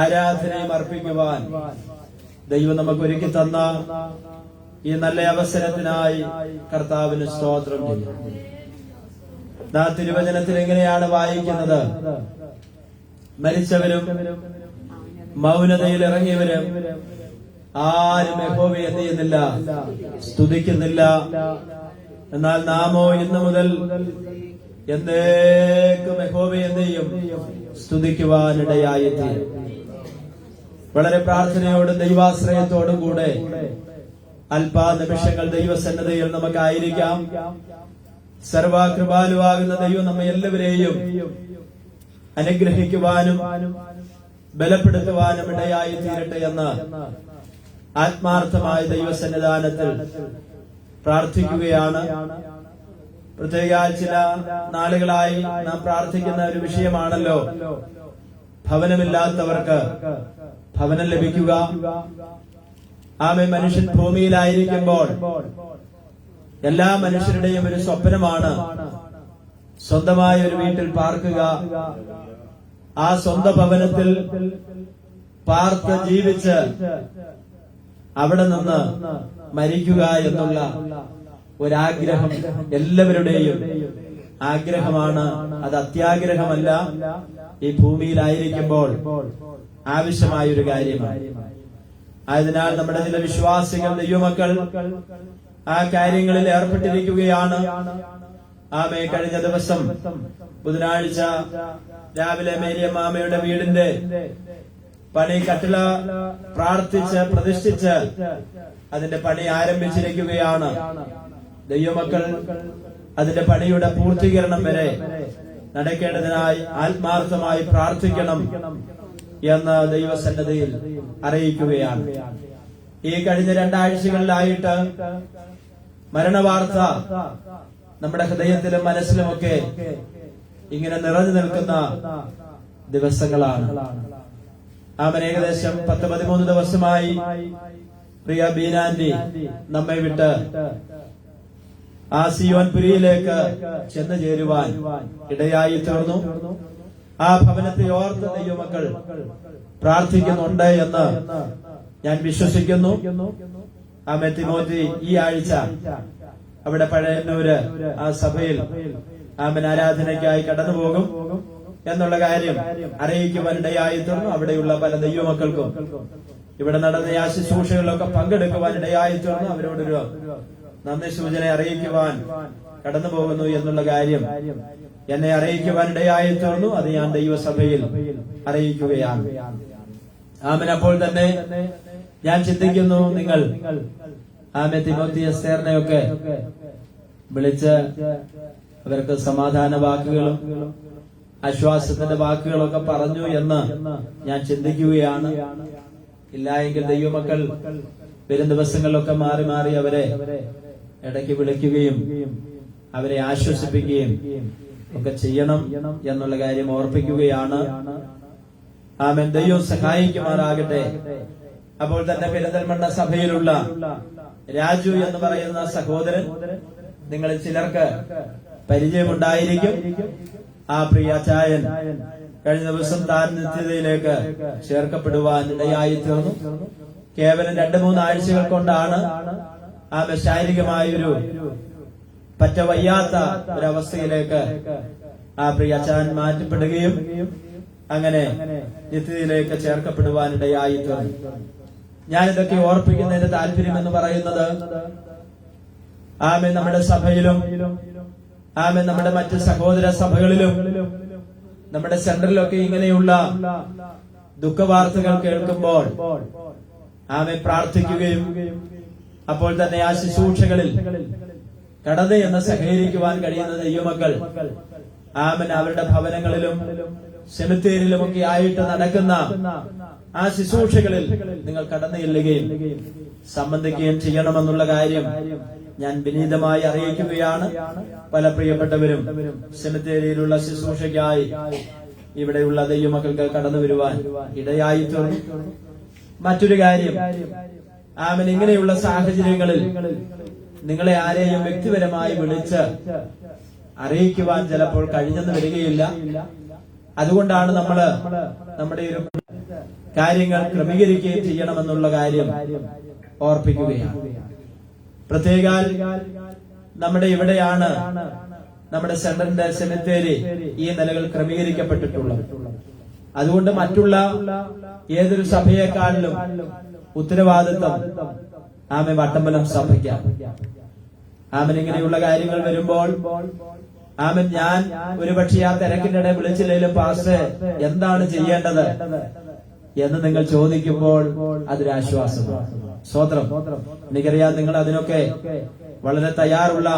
ആരാധനയും അർപ്പിക്കുവാൻ ദൈവം നമുക്ക് ഒരുക്കി തന്ന ഈ നല്ല അവസരത്തിനായി കർത്താവിന് സ്തോത്രം ചെയ്യും. നാം തിരുവചനത്തിൽ എങ്ങനെയാണ് വായിക്കുന്നത്? മരിച്ചവരും മൗനതയിൽ ഇറങ്ങിയവരും ആരും യഹോവയെ എന്ത് ചെയ്യുന്നില്ല, സ്തുതിക്കുന്നില്ല. എന്നാൽ നാമോ ഇന്നു മുതൽ എന്നേക്കും യഹോവയെ എന്ത് ചെയ്യും, സ്തുതിക്കുവാനിടയായിത്തീരും. വളരെ പ്രാർത്ഥനയോടും ദൈവാശ്രയത്തോടും കൂടെ അല്പനിമിഷങ്ങൾ ദൈവസന്നദ്ധയിൽ നമുക്കായിരിക്കാം. സർവകൃപാലുവാകുന്ന ദൈവം നമ്മെ എല്ലാവരെയും അനുഗ്രഹിക്കുവാനും ബലപ്പെടുത്തുവാനും ഇടയായി തീരട്ടെ എന്ന് ആത്മാർത്ഥമായ ദൈവസന്നിധാനത്തിൽ പ്രാർത്ഥിക്കുകയാണ്. പ്രത്യേക ചില നാളുകളായി നാം പ്രാർത്ഥിക്കുന്ന ഒരു വിഷയമാണല്ലോ ഭവനമില്ലാത്തവർക്ക് ഭവനം ലഭിക്കുക. ആമേൻ. മനുഷ്യൻ ഭൂമിയിലായിരിക്കുമ്പോൾ എല്ലാ മനുഷ്യരുടെയും ഒരു സ്വപ്നമാണ് സ്വന്തമായ ഒരു വീട്ടിൽ പാർക്കുക, ആ സ്വന്തം ഭവനത്തിൽ പാർത്ത് ജീവിച്ച് അവിടെ നിന്ന് മരിക്കുക എന്നുള്ള ഒരാഗ്രഹം എല്ലാവരുടെയും ആഗ്രഹമാണ്. അത് അത്യാഗ്രഹമല്ല, ഈ ഭൂമിയിലായിരിക്കുമ്പോൾ ആവശ്യമായ ഒരു കാര്യമാണ്. ആയതിനാൽ നമ്മുടെ ചില വിശ്വാസികൾ, ദൈവമക്കൾ ആ കാര്യങ്ങളിൽ ഏർപ്പെട്ടിരിക്കുകയാണ്. ആമേ. കഴിഞ്ഞ ദിവസം ബുധനാഴ്ച രാവിലെ മേരിയമ്മാമയുടെ വീടിന്റെ പണി കട്ടില പ്രാർത്ഥിച്ച് പ്രതിഷ്ഠിച്ച് അതിന്റെ പണി ആരംഭിച്ചിരിക്കുകയാണ്. ദൈവമക്കൾ അതിന്റെ പണിയുടെ പൂർത്തീകരണം വരെ നടക്കേണ്ടതിനായി ആത്മാർത്ഥമായി പ്രാർത്ഥിക്കണം എന്ന് ദൈവസന്നദ്ധയിൽ അറിയിക്കുകയാണ്. ഈ കഴിഞ്ഞ 2 ആഴ്ചകളിലായിട്ട് മരണവാർത്ത നമ്മുടെ ഹൃദയത്തിലും മനസ്സിലുമൊക്കെ ഇങ്ങനെ നിറഞ്ഞു നിൽക്കുന്ന ദിവസങ്ങളാണ്. ആമൻ. ഏകദേശം 10-13 ദിവസമായി പ്രിയ ബീനാന്റി നമ്മെ വിട്ട് ആ സിയോൻപുരിയിലേക്ക് ചെന്നു ചേരുവാൻ ഇടയായി തീർന്നു. ആ ഭവനത്തെ ഓർത്ത് ദൈവമക്കൾ പ്രാർത്ഥിക്കുന്നുണ്ട് എന്ന് ഞാൻ വിശ്വസിക്കുന്നു. ആമേൻ. തിമോത്തി ഈ ആഴ്ച അവിടെ പഴയന്നൂര് ആ സഭയിൽ ആമേൻ ആരാധനയ്ക്കായി കടന്നു പോകും എന്നുള്ള കാര്യം അറിയിക്കുവാനിടയായി തീർന്നു. അവിടെയുള്ള പല ദൈവമക്കൾക്കും ഇവിടെ നടന്ന ആ ശുശ്രൂഷകളിലൊക്കെ പങ്കെടുക്കുവാനിടയായി തീർന്നു. അവരോടൊരു നന്ദി സൂചന അറിയിക്കുവാൻ കടന്നു പോകുന്നു എന്നുള്ള കാര്യം എന്നെ അറിയിക്കുവാനിടയായി തീർന്നു. അത് ഞാൻ ദൈവസഭയിൽ അറിയിക്കുകയാണ്. ആമേൻ. അപ്പോൾ തന്നെ ഞാൻ ചിന്തിക്കുന്നു, നിങ്ങൾ ആമേൻ തിമോത്തി എസ്തേറിനെയൊക്കെ വിളിച്ച് അവർക്ക് സമാധാന വാക്കുകളും ആശ്വാസത്തിന്റെ വാക്കുകളൊക്കെ പറഞ്ഞു എന്ന് ഞാൻ ചിന്തിക്കുകയാണ്. ഇല്ല എങ്കിൽ ദൈവമക്കൾ വരും ദിവസങ്ങളിലൊക്കെ മാറി മാറി അവരെ ഇടയ്ക്ക് വിളിക്കുകയും അവരെ ആശ്വസിപ്പിക്കുകയും ഒക്കെ ചെയ്യണം എന്നുള്ള കാര്യം ഓർപ്പിക്കുകയാണ്. ആമേൻ. ദൈവം സഹായിക്കുമാറാകട്ടെ. അപ്പോൾ തന്നെ പെരിന്തൽമണ്ണ സഭയിലുള്ള രാജു എന്ന് പറയുന്ന സഹോദരൻ നിങ്ങളിൽ ചിലർക്ക് പരിചയമുണ്ടായിരിക്കും. ആ പ്രിയാചായൻ കഴിഞ്ഞ ദിവസം താൻ നിത്യതയിലേക്ക് ചേർക്കപ്പെടുവാൻ ഇടയായി തീർന്നു. കേവലം 2-3 ആഴ്ചകൾ കൊണ്ടാണ് ആ ശാരീരികമായൊരു പറ്റ വയ്യാത്ത ഒരവസ്ഥയിലേക്ക് ആ പ്രിയാചാൻ മാറ്റപ്പെടുകയും അങ്ങനെ നിത്യതയിലേക്ക് ചേർക്കപ്പെടുവാനിടയായി തീർന്നു. ഞാനിതൊക്കെ ഓർപ്പിക്കുന്നതിന്റെ താല്പര്യം എന്ന് പറയുന്നത്, ആമേൻ, നമ്മുടെ സഭയിലും ആമേൻ നമ്മുടെ മറ്റ് സഹോദര സഭകളിലും നമ്മുടെ സെന്ററിലൊക്കെ ഇങ്ങനെയുള്ള ദുഃഖവാർത്തകൾ കേൾക്കുമ്പോൾ ആമേൻ പ്രാർത്ഥിക്കുകയും അപ്പോൾ തന്നെ ആ ശുശ്രൂഷകളിൽ കടന്ന് എന്ന് സഹകരിക്കുവാൻ കഴിയുന്ന ദൈവമക്കൾ ആമേൻ അവരുടെ ഭവനങ്ങളിലും സെമിത്തേരിയിലുമൊക്കെ ആയിട്ട് നടക്കുന്ന ആ ശുശ്രൂഷകളിൽ നിങ്ങൾ കടന്നു ചെല്ലുകയും സംബന്ധിക്കുകയും ചെയ്യണമെന്നുള്ള കാര്യം ഞാൻ വിനീതമായി അറിയിക്കുകയാണ്. പല പ്രിയപ്പെട്ടവരും സെമിത്തേരിയിലുള്ള ശുശ്രൂഷയ്ക്കായി ഇവിടെയുള്ള ദൈവമക്കൾക്ക് കടന്നു വരുവാൻ ഇടയായി തീർന്നു. മറ്റൊരു കാര്യം, ആമേൻ, ഇങ്ങനെയുള്ള സാഹചര്യങ്ങളിൽ നിങ്ങളെ ആരെയും വ്യക്തിപരമായി വിളിച്ച് അറിയിക്കുവാൻ ചിലപ്പോൾ കഴിഞ്ഞെന്ന് വരികയില്ല. അതുകൊണ്ടാണ് നമ്മള് നമ്മുടെ ഒരു കാര്യങ്ങൾ ക്രമീകരിക്കുകയും ചെയ്യണമെന്നുള്ള കാര്യം ഓർപ്പിക്കുകയാണ്. പ്രത്യേകാൽ നമ്മുടെ ഇവിടെയാണ് നമ്മുടെ സെന്ററിന്റെ സെമിത്തേരി ഈ നിലകൾ ക്രമീകരിക്കപ്പെട്ടിട്ടുള്ളത്. അതുകൊണ്ട് മറ്റുള്ള ഏതൊരു സഭയെക്കാളിലും ഉത്തരവാദിത്വം വട്ടമ്പലം സഭയ്ക്കാണ്. ഇങ്ങനെയുള്ള കാര്യങ്ങൾ വരുമ്പോൾ ഞാൻ ഒരുപക്ഷെ ആ തിരക്കിനിടെ വിളിച്ചില്ലെങ്കിലും പാസ്റ്റർ എന്താണ് ചെയ്യേണ്ടത് എന്ന് നിങ്ങൾ ചോദിക്കുമ്പോൾ അതൊരാശ്വാസമാണ്. സ്തോത്രം. എനിക്കറിയാം നിങ്ങൾ അതിനൊക്കെ വളരെ തയ്യാറുള്ള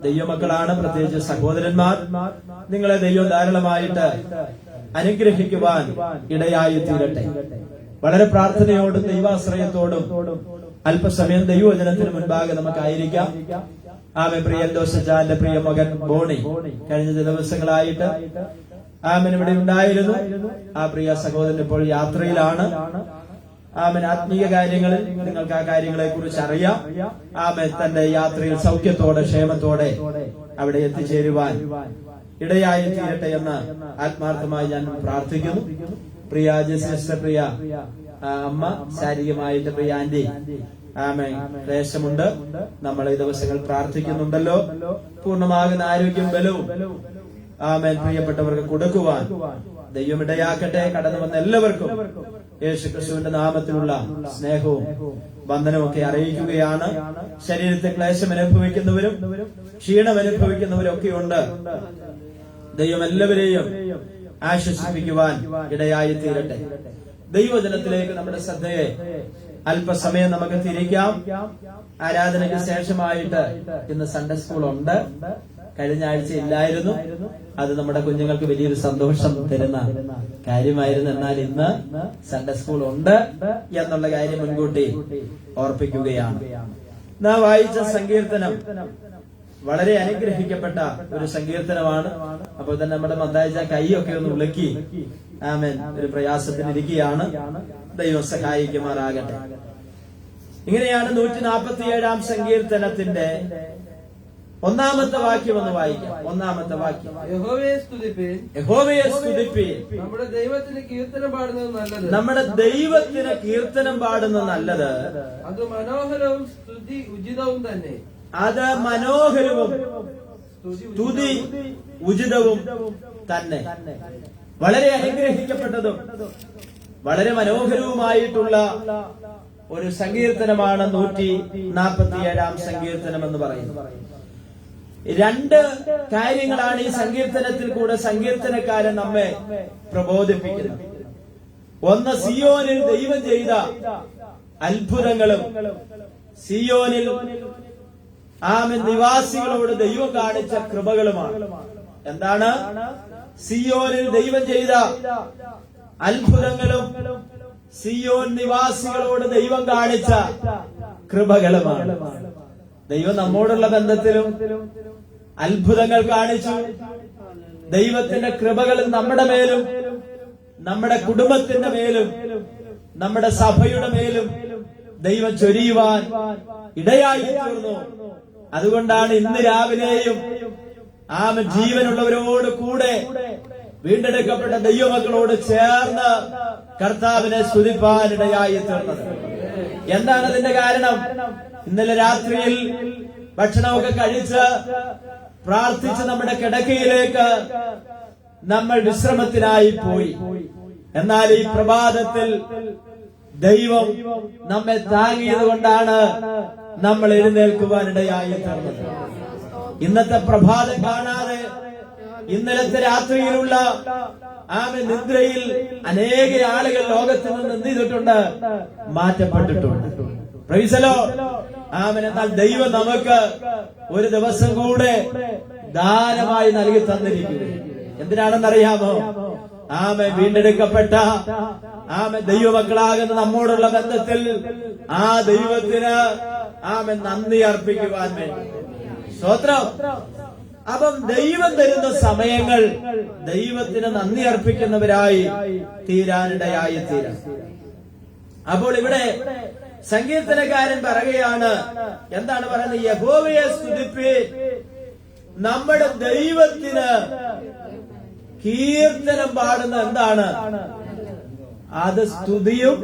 ദൈവമക്കളാണ്. പ്രത്യേകിച്ച് സഹോദരന്മാർ, നിങ്ങളെ ദൈവം ധാരാളമായിട്ട് അനുഗ്രഹിക്കുവാൻ ഇടയായി തീരട്ടെ. വളരെ പ്രാർത്ഥനയോടും ദൈവാശ്രയത്തോടും അല്പസമയം ദൈവവചനത്തിന് മുൻപാകെ നമുക്കായിരിക്കാം. പ്രിയ ദോഷജാന്റെ പ്രിയ മകൻ ബോണി കഴിഞ്ഞ ദിവസങ്ങളായിട്ട് ഇവിടെ ഉണ്ടായിരുന്നു. ആ പ്രിയ സഹോദരൻ ഇപ്പോൾ യാത്രയിലാണ്. ആത്മീയ കാര്യങ്ങളിൽ നിങ്ങൾക്ക് ആ കാര്യങ്ങളെ കുറിച്ച് അറിയാം. തന്റെ യാത്രയിൽ സൗഖ്യത്തോടെ ക്ഷേമത്തോടെ അവിടെ എത്തിച്ചേരുവാൻ ഇടയായി തീരട്ടെ എന്ന് ആത്മാർത്ഥമായി ഞാൻ പ്രാർത്ഥിക്കുന്നു. പ്രിയ ജസിസ്റ്റർ, പ്രിയ അമ്മ, ശാരീരികമായിട്ട് പ്രിയ ആന്റി ക്ലേശമുണ്ട്. നമ്മൾ ഈ ദിവസങ്ങൾ പ്രാർത്ഥിക്കുന്നുണ്ടല്ലോ. പൂർണ്ണമാകുന്ന ആരോഗ്യം ബലവും പ്രിയപ്പെട്ടവർക്ക് കൊടുക്കുവാൻ ദൈവം ഇടയാക്കട്ടെ. കടന്നു വന്ന എല്ലാവർക്കും യേശു ക്രിസ്തുവിന്റെ നാമത്തിലുള്ള സ്നേഹവും വന്ദനവും ഒക്കെ അറിയിക്കുകയാണ്. ശരീരത്തെ ക്ലേശം അനുഭവിക്കുന്നവരും ക്ഷീണം അനുഭവിക്കുന്നവരും ഒക്കെ ഉണ്ട്. ദൈവം എല്ലാവരെയും ആശ്വസിപ്പിക്കുവാൻ ഇടയായി തീരട്ടെ. ദൈവജനത്തിലേക്ക് നമ്മുടെ ശ്രദ്ധയെ അല്പസമയം നമുക്ക് തിരിക്കാം. ആരാധനയ്ക്ക് ശേഷമായിട്ട് ഇന്ന് സൺഡേ സ്കൂൾ ഉണ്ട്. കഴിഞ്ഞ ആഴ്ച ഇല്ലായിരുന്നു. അത് നമ്മുടെ കുഞ്ഞുങ്ങൾക്ക് വലിയൊരു സന്തോഷം തരുന്ന കാര്യമായിരുന്നു. എന്നാൽ ഇന്ന് സൺഡേ സ്കൂൾ ഉണ്ട് എന്നുള്ള കാര്യം മുൻകൂട്ടി ഓർപ്പിക്കുകയാണ്. നാം വായിച്ച സങ്കീർത്തനം വളരെ അനുഗ്രഹിക്കപ്പെട്ട ഒരു സങ്കീർത്തനമാണ്. അപ്പോൾ തന്നെ നമ്മുടെ മത്തായിച്ച കൈയൊക്കെ ഒന്ന് ഉളുക്കി ഒരു പ്രയാസത്തിനിരിക്കുകയാണ്. ദൈവം സഹായിക്കുമാറാകട്ടെ. ഇങ്ങനെയാണ് 147-ാം സങ്കീർത്തനത്തിന്റെ 1-ാമത്തെ വാക്യം ഒന്ന് വായിക്കാം. 1-ാമത്തെ വാക്യം, യഹോവയെ സ്തുതിപ്പീൻ, യഹോവയെ സ്തുതിപ്പീൻ, നമ്മുടെ ദൈവത്തിന് കീർത്തനം പാടുന്നത് നല്ലത്, നമ്മുടെ ദൈവത്തിന് കീർത്തനം പാടുന്നത് നല്ലത്, അത് മനോഹരവും സ്തുതി ഉചിതവും തന്നെ. അത് മനോഹരവും സ്തുതി ഉചിതവും തന്നെ. വളരെ അനുഗ്രഹിക്കപ്പെട്ടതും വളരെ മനോഹരവുമായിട്ടുള്ള ഒരു സങ്കീർത്തനമാണ് 147-ാം സങ്കീർത്തനം എന്ന് പറയുന്നത്. രണ്ട് കാര്യങ്ങളാണ് ഈ സങ്കീർത്തനത്തിൽ കൂടെ സങ്കീർത്തനക്കാരൻ നമ്മെ പ്രബോധിപ്പിക്കുന്നത്. ഒന്ന്, സിയോനിൽ ദൈവം ചെയ്ത അത്ഭുതങ്ങളും സിയോനിൽ നിവാസികളോട് ദൈവം കാണിച്ച കൃപകളുമാണ്. എന്താണ്? സിയോനിൽ ദൈവം ചെയ്ത അത്ഭുതങ്ങളും സിയോൻ നിവാസികളോട് ദൈവം കാണിച്ച കൃപകളുമാണ്. ദൈവം നമ്മോടുള്ള ബന്ധത്തിലും അത്ഭുതങ്ങൾ കാണിച്ചു. ദൈവത്തിന്റെ കൃപകൾ നമ്മുടെ മേലും നമ്മുടെ കുടുംബത്തിന്റെ മേലും നമ്മുടെ സഭയുടെ മേലും ദൈവം ചൊരിയുവാൻ ഇടയായി തീർന്നു. അതുകൊണ്ടാണ് ഇന്ന് രാവിലെയും ജീവനുള്ളവരോട് കൂടെ വീണ്ടെടുക്കപ്പെട്ട ദൈവമക്കളോട് ചേർന്ന് കർത്താവിനെ സ്തുതിപ്പാൻ ഇടയായി തീർന്നത്. എന്താണ് അതിന്റെ കാരണം? ഇന്നലെ രാത്രിയിൽ ഭക്ഷണമൊക്കെ കഴിച്ച് പ്രാർത്ഥിച്ച് നമ്മുടെ കിടക്കയിലേക്ക് നമ്മൾ വിശ്രമത്തിനായി പോയി. എന്നാൽ ഈ പ്രഭാതത്തിൽ ദൈവം നമ്മെ താങ്ങിയത് കൊണ്ടാണ് നമ്മൾ എഴുന്നേൽക്കുവാനിടയായി തീർന്നത്. ഇന്നത്തെ പ്രഭാതം കാണാതെ ഇന്നലത്തെ രാത്രിയിലുള്ള നിദ്രയിൽ അനേക ആളുകൾ ലോകത്ത് നിന്ന് എന്ത് ചെയ്തിട്ടുണ്ട്? മാറ്റപ്പെട്ടിട്ടുണ്ട്. Praise the lord. എന്നാൽ ദൈവം നമുക്ക് ഒരു ദിവസം കൂടെ ദാനമായി നൽകി തന്നിരിക്കുന്നു. എന്തിനാണെന്നറിയാമോ? വീണ്ടെടുക്കപ്പെട്ട ദൈവമക്കളാകുന്ന നമ്മോടുള്ള ബന്ധത്തിൽ ആ ദൈവത്തിന് നന്ദി അർപ്പിക്കുവാൻ വേണ്ടി. സ്തോത്രം. അപ്പം ദൈവം തരുന്ന സമയങ്ങൾ ദൈവത്തിന് നന്ദി അർപ്പിക്കുന്നവരായി തീരാനിടയായി തീരാം. അപ്പോൾ ഇവിടെ സങ്കീർത്തനക്കാരൻ പറയുകയാണ്, എന്താണ് പറയുന്നത്? യഹോവയെ സ്തുതിപ്പീൻ, നമ്മുടെ ദൈവത്തിന് കീർത്തനം പാടുന്ന എന്താണ്? അത് സ്തുതിയും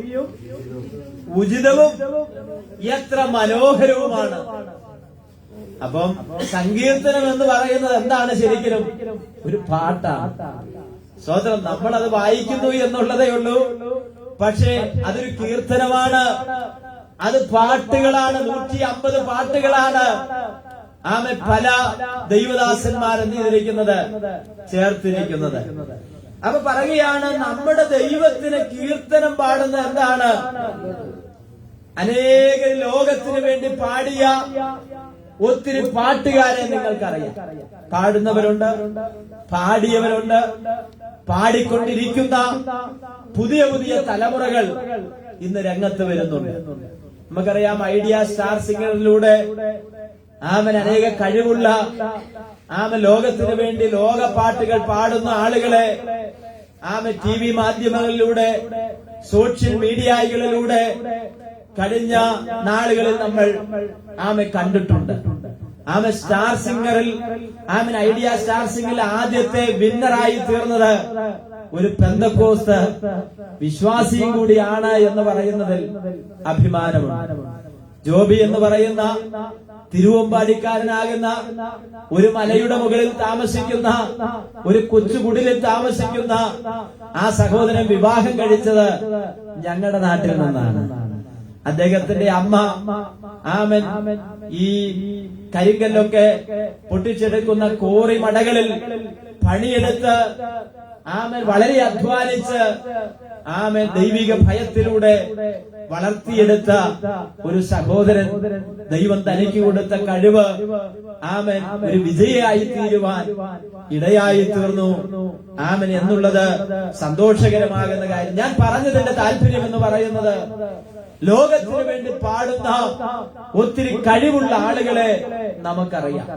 ഉചിതവും എത്ര മനോഹരവുമാണ്. അപ്പം സങ്കീർത്തനം എന്ന് പറയുന്നത് എന്താണ്? ശരിക്കും ഒരു പാട്ടാണ്. സ്തോത്രം. നമ്മളത് വായിക്കുന്നു എന്നുള്ളതേ ഉള്ളൂ, പക്ഷേ അതൊരു കീർത്തനമാണ്. അത് പാട്ടുകളാണ്. 150 പാട്ടുകളാണ് പല ദൈവദാസന്മാരെന്ന് ചെയ്തിരിക്കുന്നത്, ചേർത്തിരിക്കുന്നത്. അപ്പൊ പറയുകയാണ്, നമ്മുടെ ദൈവത്തിന് കീർത്തനം പാടുന്നത് എന്താണ്? അനേക ലോകത്തിന് വേണ്ടി പാടിയ ഒത്തിരി പാട്ടുകാരെ നിങ്ങൾക്കറിയാം. പാടുന്നവരുണ്ട്, പാടിയവരുണ്ട്, പാടിക്കൊണ്ടിരിക്കുന്ന പുതിയ പുതിയ തലമുറകൾ ഇന്ന് രംഗത്ത് വരുന്നുണ്ട്. നമുക്കറിയാം, ഐഡിയ സ്റ്റാർ സിംഗറിലൂടെ അനേക കഴിവുള്ള ലോകത്തിന് വേണ്ടി ലോക പാട്ടുകൾ പാടുന്ന ആളുകളെ TV മാധ്യമങ്ങളിലൂടെ, സോഷ്യൽ മീഡിയകളിലൂടെ കഴിഞ്ഞ നാളുകളിൽ നമ്മൾ കണ്ടിട്ടുണ്ട്. സ്റ്റാർ സിംഗറിൽ ഐഡിയ സ്റ്റാർ സിംഗറിൽ ആദ്യത്തെ വിന്നറായി തീർന്നത് ഒരു പെന്തക്കോസ്ത് വിശ്വാസിയും കൂടിയാണ് എന്ന് പറയുന്നതിൽ അഭിമാനമാണ്. ജോബി എന്ന് പറയുന്ന തിരുവമ്പാടിക്കാരനാകുന്ന ഒരു മലയുടെ മുകളിൽ താമസിക്കുന്ന, ഒരു കൊച്ചുകുടിലിൽ താമസിക്കുന്ന ആ സഹോദരൻ വിവാഹം കഴിച്ചത് ഞങ്ങളുടെ നാട്ടിൽ നിന്നാണ്. അദ്ദേഹത്തിന്റെ അമ്മ ഈ കരിങ്കല്ലൊക്കെ പൊട്ടിച്ചെടുക്കുന്ന കോറി മടകളിൽ പണിയെടുത്ത് വളരെ അധ്വാനിച്ച് ദൈവിക ഭയത്തിലൂടെ വളർത്തിയെടുത്ത ഒരു സഹോദരൻ. ദൈവം തനിക്ക് കൊടുത്ത കഴിവ് ഒരു വിജയായി തീരുവാൻ ഇടയായി തീർന്നു എന്നുള്ളത് സന്തോഷകരമാകുന്ന കാര്യം. ഞാൻ പറഞ്ഞതിന്റെ താല്പര്യം എന്ന് പറയുന്നത്, ലോകത്തിന് വേണ്ടി പാടുന്ന ഒത്തിരി കഴിവുള്ള ആളുകളെ നമുക്കറിയാം.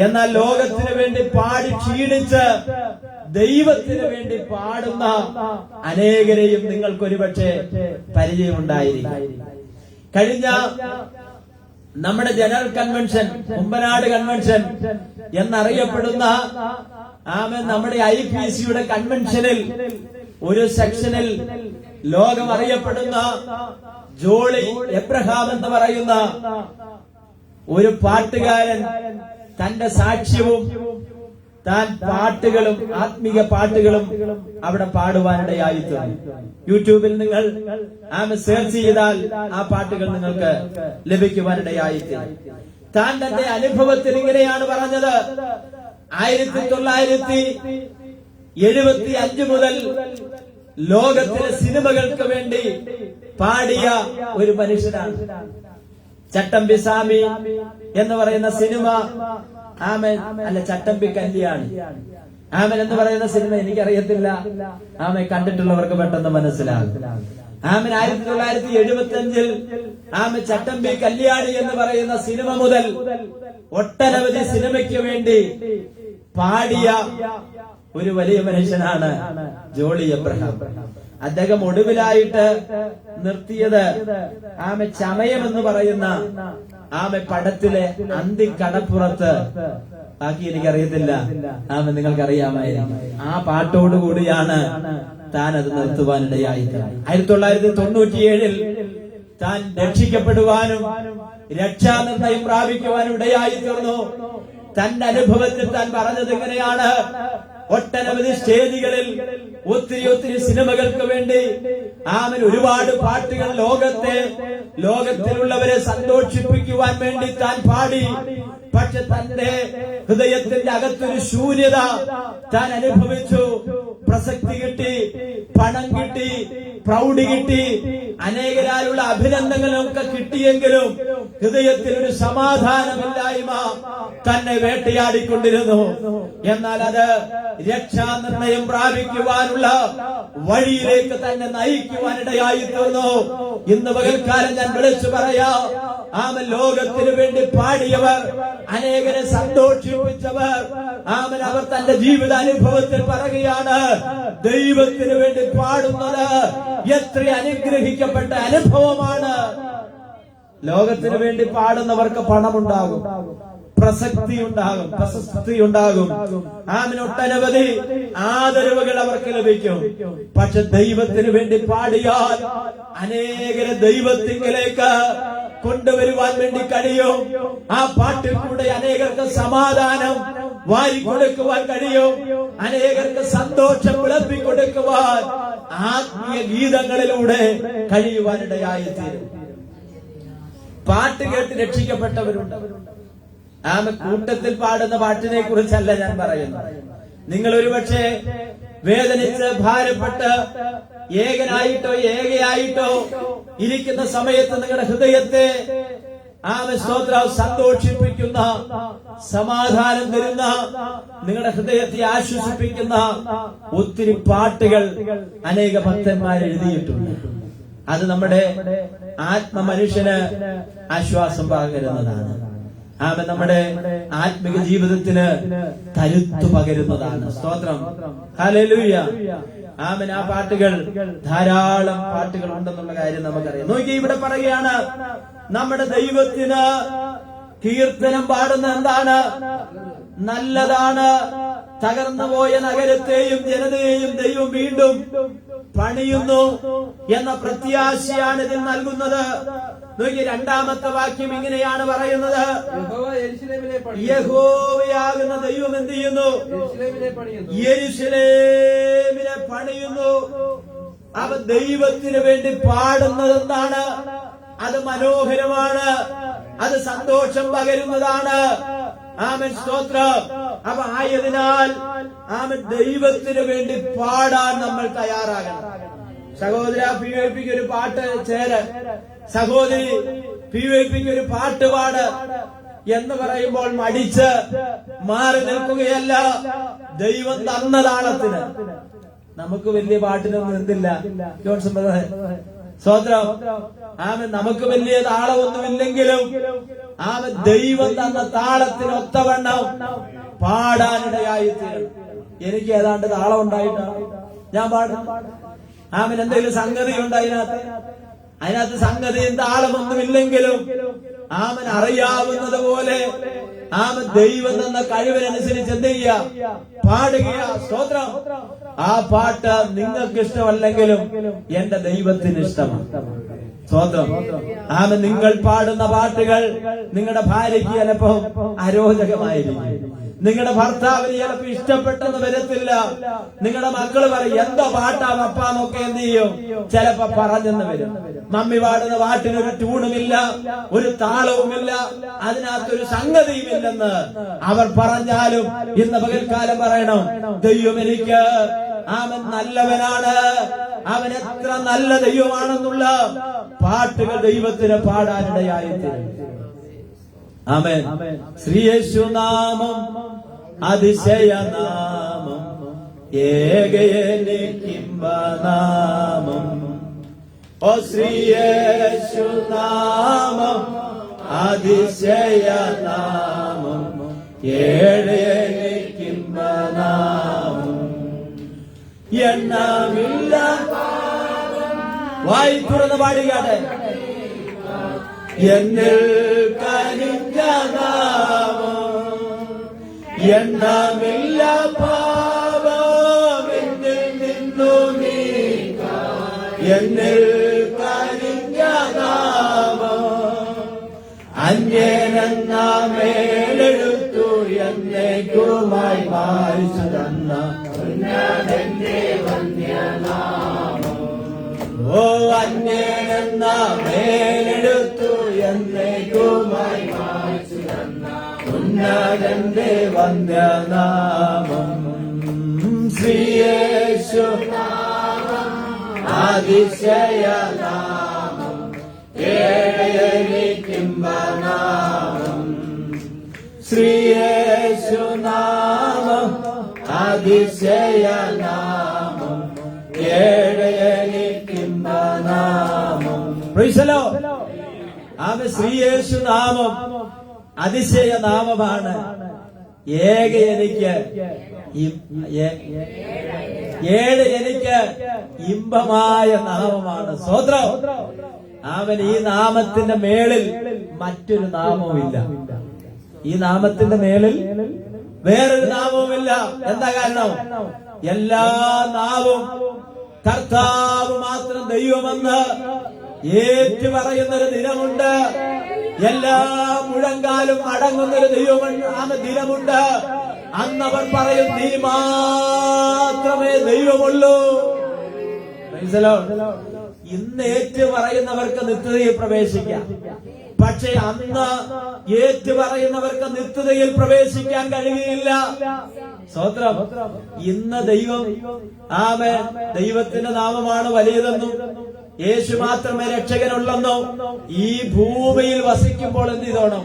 എന്നാൽ ലോകത്തിന് വേണ്ടി പാടി ക്ഷീണിച്ച് ദൈവത്തിന് വേണ്ടി പാടുന്ന അനേകരെയും നിങ്ങൾക്കൊരുപക്ഷെ പരിചയമുണ്ടായിരിക്കും. കഴിഞ്ഞ നമ്മുടെ ജനറൽ കൺവെൻഷൻ, കുമ്പനാട് കൺവെൻഷൻ എന്നറിയപ്പെടുന്ന നമ്മുടെ IPCയുടെ കൺവെൻഷനിൽ ഒരു സെക്ഷനിൽ ലോകം അറിയപ്പെടുന്ന ജോളി എബ്രഹാം എന്ന് പറയുന്ന ഒരു പാട്ടുകാരൻ തന്റെ സാക്ഷ്യവും താൻ പാട്ടുകളും ആത്മീക പാട്ടുകളും അവിടെ പാടുവാനിടയായി തീർന്നു. യൂട്യൂബിൽ നിങ്ങൾ സെർച്ച് ചെയ്താൽ ആ പാട്ടുകൾ നിങ്ങൾക്ക് ലഭിക്കുവാനിടയായി തീർന്നു. താൻ തന്റെ അനുഭവത്തിൽ ഇങ്ങനെയാണ് പറഞ്ഞത്, 1975 മുതൽ ലോകത്തിലെ സിനിമകൾക്ക് വേണ്ടി പാടിയ ഒരു മനുഷ്യനാണ്. ചട്ടമ്പി സ്വാമി എന്ന് പറയുന്ന സിനിമ, ചട്ടമ്പി കല്യാണി എന്ന് പറയുന്ന സിനിമ എനിക്കറിയത്തില്ല, കണ്ടിട്ടുള്ളവർക്ക് പെട്ടെന്ന് മനസ്സിലാകും. 1975 ചട്ടമ്പി കല്യാണി എന്ന് പറയുന്ന സിനിമ മുതൽ ഒട്ടനവധി സിനിമയ്ക്ക് വേണ്ടി പാടിയ ഒരു വലിയ മനുഷ്യനാണ് ജോളി എബ്രഹാം. അദ്ദേഹം ഒടുവിലായിട്ട് നിർത്തിയത് ചമയം എന്ന് പറയുന്ന പടത്തിലെ അന്തിക്കടപ്പുറത്ത്, ബാക്കി എനിക്കറിയത്തില്ല, നിങ്ങൾക്കറിയാമായിരിക്കും. ആ പാട്ടോടുകൂടിയാണ് താൻ അത് നിർത്തുവാനിടയായി. 1997 താൻ രക്ഷിക്കപ്പെടുവാനും രക്ഷാനിർണയം പ്രാപിക്കുവാനും ഇടയായി തീർന്നു. തന്റെ അനുഭവത്തിൽ താൻ പറഞ്ഞത് എങ്ങനെയാണ്, ഒട്ടനവധി സ്റ്റേജുകളിൽ ഒത്തിരി സിനിമകൾക്ക് വേണ്ടി ഒരുപാട് പാട്ടുകൾ ലോകത്തിലുള്ളവരെ സന്തോഷിപ്പിക്കുവാൻ വേണ്ടി താൻ പാടി. പക്ഷെ തന്റെ ഹൃദയത്തിന്റെ അകത്തൊരു ശൂന്യത താൻ അനുഭവിച്ചു. പ്രസക്തി കിട്ടി, പണം കിട്ടി, പ്രൗഢി കിട്ടി, അനേകരാലുള്ള അഭിനന്ദനങ്ങളൊക്കെ കിട്ടിയെങ്കിലും ഹൃദയത്തിൽ ഒരു സമാധാനമില്ലായ്മ തന്നെ വേട്ടയാടിക്കൊണ്ടിരുന്നു. എന്നാൽ അത് രക്ഷാനിർണയം പ്രാപിക്കുവാനുള്ള വഴിയിലേക്ക് തന്നെ നയിക്കുവാനിടയായി തീർന്നു. ഇന്ന് പകൽക്കാലം ഞാൻ വിളിച്ചു പറയാം, ലോകത്തിന് വേണ്ടി പാടിയവർ, അനേകരെ സന്തോഷിപ്പിച്ചവർ, അവർ തന്റെ ജീവിതാനുഭവത്തിൽ പറയുകയാണ്, ദൈവത്തിന് വേണ്ടി പാടുന്നത് എത്ര അനുഗ്രഹിക്കപ്പെട്ട അനുഭവമാണ്. ലോകത്തിന് വേണ്ടി പാടുന്നവർക്ക് പണമുണ്ടാകും, പ്രസക്തി ഉണ്ടാകും, പ്രശസ്തി ഉണ്ടാകും. ഒട്ടനവധി ആദരവുകൾ അവർക്ക് ലഭിക്കും. പക്ഷെ ദൈവത്തിന് വേണ്ടി പാടിയാൽ അനേകരെ ദൈവത്തിലേക്ക് കൊണ്ടുവരുവാൻ വേണ്ടി കഴിയും. ആ പാട്ടിൽ കൂടെ അനേകർക്ക് സമാധാനം വാരിക്കൊടുക്കുവാൻ കഴിയും. അനേകർക്ക് സന്തോഷം വിളമ്പിക്കൊടുക്കുവാൻ ആത്മീയ ഗീതങ്ങളിലൂടെ കഴിയുവാനിടയായിത്തീരും. പാട്ട് കേട്ട് രക്ഷിക്കപ്പെട്ടവരുണ്ട്. ആ കൂട്ടത്തിൽ പാടുന്ന പാട്ടിനെ കുറിച്ചല്ല ഞാൻ പറയുന്നത്. നിങ്ങൾ ഒരുപക്ഷെ വേദനിച്ച് ഭാരപ്പെട്ട് ഏകനായിട്ടോ ഏകയായിട്ടോ ഇരിക്കുന്ന സമയത്ത് നിങ്ങളുടെ ഹൃദയത്തെ സ്തോത്രം സന്തോഷിപ്പിക്കുന്ന, സമാധാനം തരുന്ന, നിങ്ങളുടെ ഹൃദയത്തെ ആശ്വസിപ്പിക്കുന്ന ഒത്തിരി പാട്ടുകൾ അനേക ഭക്തന്മാർ എഴുതിയിട്ടുണ്ട്. അത് നമ്മുടെ ആത്മമനുഷ്യന് ആശ്വാസം പകരുന്നതാണ്. നമ്മുടെ ആത്മിക ജീവിതത്തിന് കരുത്തു പകരുന്നതാണ്. സ്തോത്രം, ഹല്ലേലൂയ. ആമേൻ. ആ പാട്ടുകൾ, ധാരാളം പാട്ടുകൾ ഉണ്ടെന്നുള്ള കാര്യം നമുക്കറിയാം. നോക്കി, ഇവിടെ പറയുകയാണ്, നമ്മുടെ ദൈവത്തിന് കീർത്തനം പാടുന്ന എന്താണ്? നല്ലതാണ്. തകർന്നുപോയ നഗരത്തെയും ജനതയെയും ദൈവം വീണ്ടും പണിയുന്നു എന്ന പ്രത്യാശയാണ് ഇതിൽ നൽകുന്നത്. നോക്കി, രണ്ടാമത്തെ വാക്യം ഇങ്ങനെയാണ് പറയുന്നത്, യഹോവയാകുന്ന ദൈവം എന്ത് ചെയ്യുന്നു? യെരൂശലേമിനെ പണിയുന്നു. അവ ദൈവത്തിന് വേണ്ടി പാടുന്നത് എന്താണ്? അത് മനോഹരമാണ്, അത് സന്തോഷം പകരുന്നതാണ്. ആമേൻ, സ്തോത്രം. അപ്പൊ ആയതിനാൽ ദൈവത്തിന് വേണ്ടി പാടാൻ നമ്മൾ തയ്യാറാകണം. സഹോദര, PYPക്ക് ഒരു പാട്ട് ചേര്, സഹോദരി PYPക്ക് ഒരു പാട്ട് പാട് എന്ന് പറയുമ്പോൾ മടിച്ച് മാറി നിൽക്കുകയല്ല. ദൈവം തന്ന താളത്തിന്. നമുക്ക് വലിയ പാട്ടിനൊന്നും എന്തില്ല, ജോൺസൺ ബ്രദർ, സ്തോത്രം. നമുക്ക് വലിയ താളമൊന്നുമില്ലെങ്കിലും ദൈവം തന്ന താളത്തിനൊത്തവണ്ണം പാടാനിടയായിത്തീരും. എനിക്ക് ഏതാണ്ട് താളം ഉണ്ടായിട്ടാണ് ഞാൻ പാടും. എന്തെങ്കിലും സംഗതി ഉണ്ട് അതിനകത്ത് സംഗതിയും താളമൊന്നുമില്ലെങ്കിലും അറിയാവുന്നത് പോലെ ദൈവം തന്ന കഴിവിനനുസരിച്ച് എന്ത് ചെയ്യുക? പാടുക. സ്തോത്രം. ആ പാട്ട് നിങ്ങൾക്ക് ഇഷ്ടമല്ലെങ്കിലും എന്റെ ദൈവത്തിന് ഇഷ്ടമാണ്. സ്തോത്രം. നിങ്ങൾ പാടുന്ന പാട്ടുകൾ നിങ്ങളുടെ ഭാര്യയ്ക്ക് ചിലപ്പോ അരോചകമായിരിക്കും, നിങ്ങളുടെ ഭർത്താവിന് ചിലപ്പോ ഇഷ്ടപ്പെട്ടെന്ന് വരത്തില്ല. നിങ്ങളുടെ മക്കള് പറയും, എന്തോ പാട്ടാ പപ്പാന്നൊക്കെ എന്ത് ചെയ്യും? ചിലപ്പോ പറഞ്ഞെന്ന് വരും. മമ്മി പാടുന്ന പാട്ടിനൊരു ട്യൂണുമില്ല, ഒരു താളവുമില്ല, അതിനകത്തൊരു സംഗതിയുമില്ലെന്ന് അവർ പറഞ്ഞാലും ഇന്ന് പകൽക്കാലം പറയണം, ദൈവം എനിക്ക് അവൻ നല്ലവനാണ്, അവൻ എത്ര നല്ല ദൈവമാണെന്നുള്ള പാട്ടുകൾ ദൈവത്തിന് പാടാനിടയായിത്തീരും. ആമേൻ. ശ്രീയേശുനാമം അതിശയനാമം, ഏകയനിക്കിംബനാമം. ഓ ശ്രീയേശുനാമം അതിശയനാമം, ഏകയനിക്കിംബനാമം. എണ്ണമില്ല. വായി തുറന്ന് പാടുകയാണ്. എന്നിൽ കനിഞ്ഞ നാമം, എണ്ണമില്ല പാപം എന്നിൽ നിന്നു നീക്കാൻ. എന്നിൽ കനിഞ്ഞ നാമം, അന്യനെന്ന മേലെടുത്തു എന്നേക്കുമായി വായിച്ചു തന്ന ഉന്നതന്റെ വന്യനാമം. ഓ അന്യനെന്ന മേലെടുത്തു എന്നേക്കുമായി വായിച്ചു തന്ന ഉന്നതന്റെ വന്യനാമം. ശ്രീയേശു അതിശയനാമം, ഏകയനിക്കിംബനാമം. ശ്രീയേശുനാമം അതിശയനാമം, ഏകയനിക്കിംബനാമം. Praise the lord. ശ്രീയേശുനാമം അതിശയനാമമാണ്. എനിക്ക് ഇമ്പമായ നാമമാണ്. സ്തോത്രം. ഈ നാമത്തിന്റെ മേളിൽ മറ്റൊരു നാമവുമില്ല. ഈ നാമത്തിന്റെ മേളിൽ വേറൊരു നാമവുമില്ല. എന്താ കാരണം? എല്ലാ നാവും കർത്താവ് മാത്രം ദൈവമെന്ന് ഏറ്റു പറയുന്നൊരു ദിനമുണ്ട്. എല്ലാ മുഴങ്കാലും അടങ്ങുന്നൊരു ദിനമുണ്ട്. അന്നവർ പറയും, നീ മാത്രമേ ദൈവമുള്ളൂ. ഇന്ന് ഏറ്റു പറയുന്നവർക്ക് നിത്യതയിൽ പ്രവേശിക്കാം. പക്ഷെ അന്ന് ഏറ്റു പറയുന്നവർക്ക് നിത്യതയിൽ പ്രവേശിക്കാൻ കഴിയുകയില്ല. സ്തോത്രം. ഇന്ന് ദൈവം ദൈവത്തിന്റെ നാമമാണ് വലുതെന്നും യേശു മാത്രമേ രക്ഷകനുള്ളെന്നോ ഈ ഭൂമിയിൽ വസിക്കുമ്പോൾ എന്ത് ചെയ്തോണം?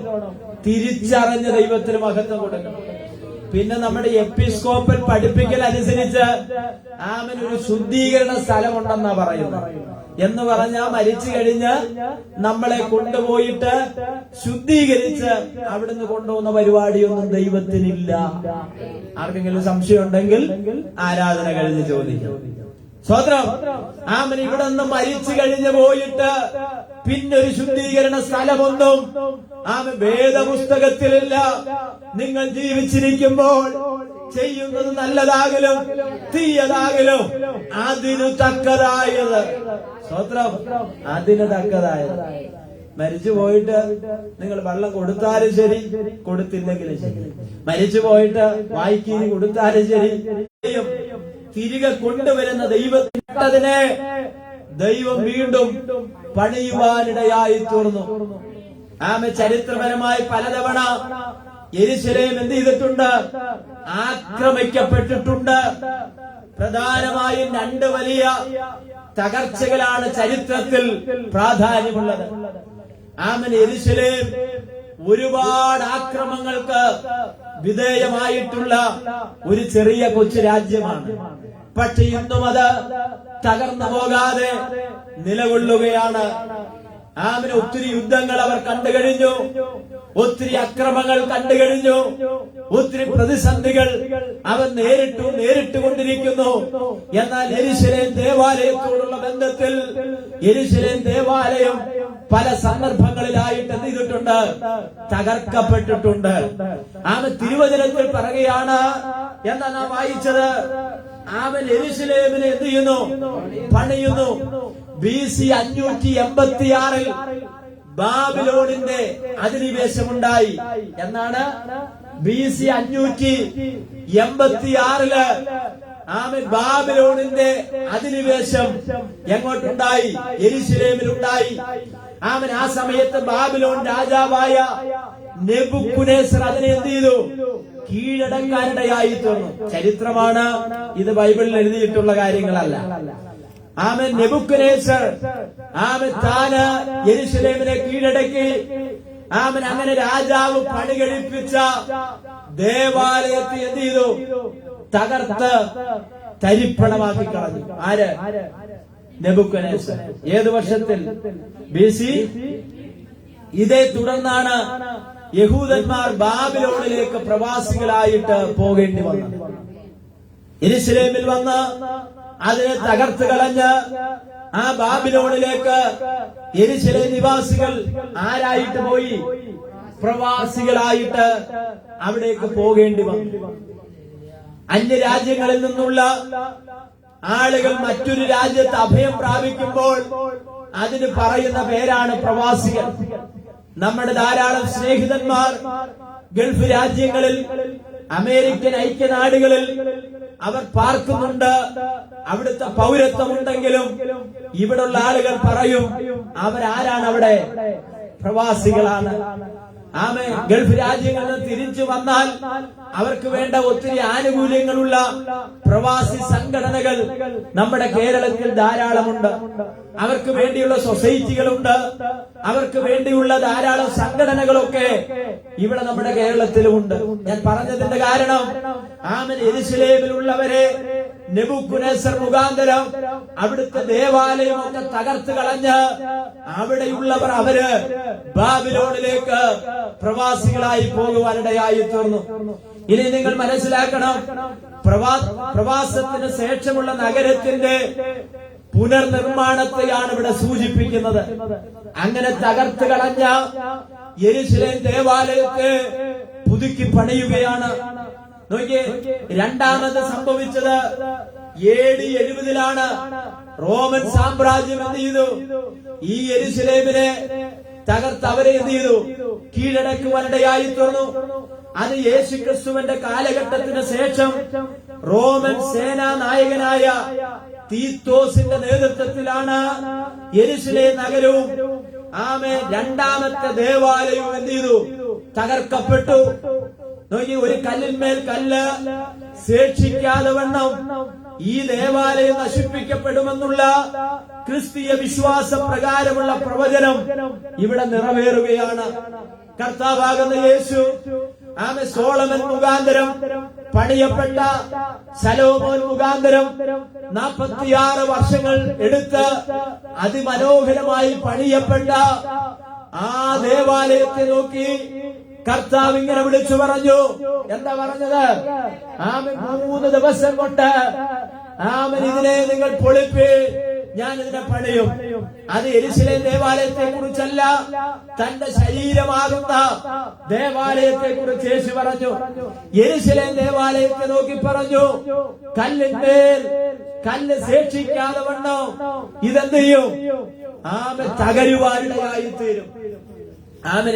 തിരിച്ചറിഞ്ഞ് ദൈവത്തിന് മഹത്വം കൊടുക്കണം. പിന്നെ നമ്മുടെ എപ്പിസ്കോപ്പൽ പഠിപ്പിക്കൽ അനുസരിച്ച് ഒരു ശുദ്ധീകരണ സ്ഥലമുണ്ടെന്നാ പറയുന്നത്. എന്ന് പറഞ്ഞാൽ മരിച്ചു കഴിഞ്ഞ് നമ്മളെ കൊണ്ടുപോയിട്ട് ശുദ്ധീകരിച്ച് അവിടുന്ന് കൊണ്ടുപോകുന്ന പരിപാടിയൊന്നും ദൈവത്തിനില്ല. ആർക്കെങ്കിലും സംശയം ഉണ്ടെങ്കിൽ ആരാധന കഴിഞ്ഞ് ചോദിക്കും. സ്വതന്ത്രം. ഇവിടെ നിന്ന് മരിച്ചു കഴിഞ്ഞ് പോയിട്ട് പിന്നൊരു ശുദ്ധീകരണ സ്ഥലമൊന്നും വേദപുസ്തകത്തിലില്ല. നിങ്ങൾ ജീവിച്ചിരിക്കുമ്പോൾ ചെയ്യുന്നത് നല്ലതാകലും തീയതാകലും അതിനു തക്കതായത്. സ്വതന്ത്രം. അതിന് തക്കതായത്. മരിച്ചു പോയിട്ട് നിങ്ങൾ വെള്ളം കൊടുത്താലും ശരി, കൊടുത്തില്ലെങ്കിലും ശരി, മരിച്ചു പോയിട്ട് വായിക്കീനി കൊടുത്താലും ശരി, തിരികെ കൊണ്ടുവരുന്ന ദൈവത്തിനെ ദൈവം വീണ്ടും പണിയുവാനിടയായി തീർന്നു. ചരിത്രപരമായി പലതവണ യെരുശലേം എന്ത് ചെയ്തിട്ടുണ്ട്? ആക്രമിക്കപ്പെട്ടിട്ടുണ്ട്. പ്രധാനമായും രണ്ട് വലിയ തകർച്ചകളാണ് ചരിത്രത്തിൽ പ്രാധാന്യമുള്ളത്. യെരുശലേം ഒരുപാട് ആക്രമങ്ങൾക്ക് വിധേയമായിട്ടുള്ള ഒരു ചെറിയ കൊച്ചു രാജ്യമാണ്. പക്ഷെ ഇന്നും അത് തകർന്നു പോകാതെ നിലകൊള്ളുകയാണ്. ഒത്തിരി യുദ്ധങ്ങൾ അവർ കണ്ടുകഴിഞ്ഞു, ഒത്തിരി അക്രമങ്ങൾ കണ്ടുകഴിഞ്ഞു, ഒത്തിരി പ്രതിസന്ധികൾ അവൻ നേരിട്ടുകൊണ്ടിരിക്കുന്നു. എന്നാൽ യെരുശലേം ദേവാലയത്തോടുള്ള ബന്ധത്തിൽ യെരുശലേം ദേവാലയം പല സന്ദർഭങ്ങളിലായിട്ട് എന്ത് ചെയ്തിട്ടുണ്ട്? തകർക്കപ്പെട്ടിട്ടുണ്ട്. തിരുവചനത്തിൽ പറയുകയാണ്, എന്താ നാം വായിച്ചത്? യെരുശലേമിനെ എന്ത് ചെയ്യുന്നു? പണിയുന്നു. BC 586 ബാബിലോണിന്റെ അധിനിവേശമുണ്ടായി എന്നാണ്. BC 586 ബാബിലോണിന്റെ അധിനിവേശം എങ്ങോട്ടുണ്ടായി? യെരുശലേമിലുണ്ടായി. ആ സമയത്ത് ബാബിലോൺ രാജാവായ നെബൂഖദ്നേസർ അതിനെ എന്ത് ചെയ്തു? കീഴടക്കാനിടയായി തീർന്നു. ചരിത്രമാണ് ഇത്, ബൈബിളിൽ എഴുതിയിട്ടുള്ള കാര്യങ്ങളല്ല. നെബൂഖദ്നേസർ താന് യെരുശലേമിനെ കീഴടക്കി. അങ്ങനെ രാജാവ് പണി കഴിപ്പിച്ച ദേവാലയത്തെ എന്ത് ചെയ്തു? തകർത്ത് തരിപ്പണമാക്കി കളഞ്ഞു. ആര്? നെബൂഖദ്നേസർ. ഏത് വർഷത്തിൽ? BC. ഇതേ തുടർന്നാണ് യഹൂദന്മാർ ബാബിലോണിലേക്ക് പ്രവാസികളായിട്ട് പോകേണ്ടി വന്നത്. യെരുശലേമിൽ വന്ന് അതിനെ തകർത്ത് കളഞ്ഞ് ബാബിലോണിലേക്ക് യെരുശലേം നിവാസികൾ ആരായിട്ട് പോയി? പ്രവാസികളായിട്ട് അവിടേക്ക് പോകേണ്ടി വന്നു. അന്യരാജ്യങ്ങളിൽ നിന്നുള്ള ആളുകൾ മറ്റൊരു രാജ്യത്ത് അഭയം പ്രാപിക്കുമ്പോൾ അതിന് പറയുന്ന പേരാണ് പ്രവാസികൾ. നമ്മുടെ ധാരാളം സ്നേഹിതന്മാർ ഗൾഫ് രാജ്യങ്ങളിൽ, അമേരിക്കൻ ഐക്യനാടുകളിൽ അവർ പാർക്കുന്നുണ്ട്. അവിടുത്തെ പൗരത്വമുണ്ടെങ്കിലും ഇവിടുള്ള ആളുകൾ പറയും അവരാരാണ്? അവിടെ പ്രവാസികളാണ്. ഗൾഫ് രാജ്യങ്ങളിൽ നിന്ന് തിരിച്ചു വന്നാൽ അവർക്ക് വേണ്ട ഒത്തിരി ആനുകൂല്യങ്ങളുള്ള പ്രവാസി സംഘടനകൾ നമ്മുടെ കേരളത്തിൽ ധാരാളമുണ്ട്. അവർക്ക് വേണ്ടിയുള്ള സൊസൈറ്റികളുണ്ട്. അവർക്ക് വേണ്ടിയുള്ള ധാരാളം സംഘടനകളൊക്കെ ഇവിടെ നമ്മുടെ കേരളത്തിലുമുണ്ട്. ഞാൻ പറഞ്ഞതിന്റെ കാരണം യെരുശലേമിലുള്ളവരെ നെബൂഖദ്നേസർ മുഖാന്തരം അവിടുത്തെ ദേവാലയമൊക്കെ തകർത്ത് കളഞ്ഞ് അവിടെയുള്ളവർ അവര് ബാബിലോണിലേക്ക് പ്രവാസികളായി പോകുവാനിടയായി തീർന്നു. ഇനി നിങ്ങൾ മനസ്സിലാക്കണം, പ്രവാസത്തിന് ശേഷമുള്ള നഗരത്തിന്റെ പുനർനിർമ്മാണത്തെയാണ് ഇവിടെ സൂചിപ്പിക്കുന്നത്. അങ്ങനെ തകർത്ത് കളഞ്ഞ യെരൂശലേം ദേവാലയത്തെ പുതുക്കി പണിയുകയാണ്. നോക്കിയേ, രണ്ടാമത് സംഭവിച്ചത് AD 70 റോമൻ സാമ്രാജ്യം എന്ത് ചെയ്തു? ഈ യെരൂശലേമിനെ തകർത്ത് അവരെ എന്ത് ചെയ്തു? കീഴടക്കുവാനിടയായി തീർന്നു. അത് യേശുക്രിസ്തുവിന്റെ കാലഘട്ടത്തിന് ശേഷം റോമൻ സേനാ നായകനായ തീത്തോസിന്റെ നേതൃത്വത്തിലാണ് യെരൂശലേം നഗരവും രണ്ടാമത്തെ ദേവാലയവും എന്ത് ചെയ്തു? തകർക്കപ്പെട്ടു. നോക്കി, ഒരു കല്ലിന്മേൽ കല്ല് ശേഷിക്കാതെ വണ്ണം ഈ ദേവാലയം നശിപ്പിക്കപ്പെടുമെന്നുള്ള ക്രിസ്തീയ വിശ്വാസ പ്രകാരമുള്ള പ്രവചനം ഇവിടെ നിറവേറുകയാണ്. കർത്താവാകുന്ന യേശു സോളമൻ മുഖാന്തരം പണിയപ്പെട്ട ശലോമോൻ മുഖാന്തരം 46 വർഷങ്ങൾ എടുത്ത് അതിമനോഹരമായി പണിയപ്പെട്ട ആ ദേവാലയത്തെ നോക്കി കർത്താവ് ഇങ്ങനെ വിളിച്ചു പറഞ്ഞു. എന്താ പറഞ്ഞത്? 3 ദിവസം കൊണ്ട് ഇതിനെ നിങ്ങൾ പൊളിപ്പി, ഞാൻ ഇതിനെ പണിയും. അത് യെരൂശലേം ദേവാലയത്തെ കുറിച്ചല്ല, തന്റെ ശരീരമാകുന്ന ദേവാലയത്തെ കുറിച്ച് യേശു പറഞ്ഞു. യെരൂശലേം ദേവാലയത്തെ നോക്കി പറഞ്ഞു, കല്ലിന്മേൽ കല്ല് ശേഷിക്കാതെ വണ്ണം ഇതെന്ത് ചെയ്യും? തകരുവാനിടയായി തീരും.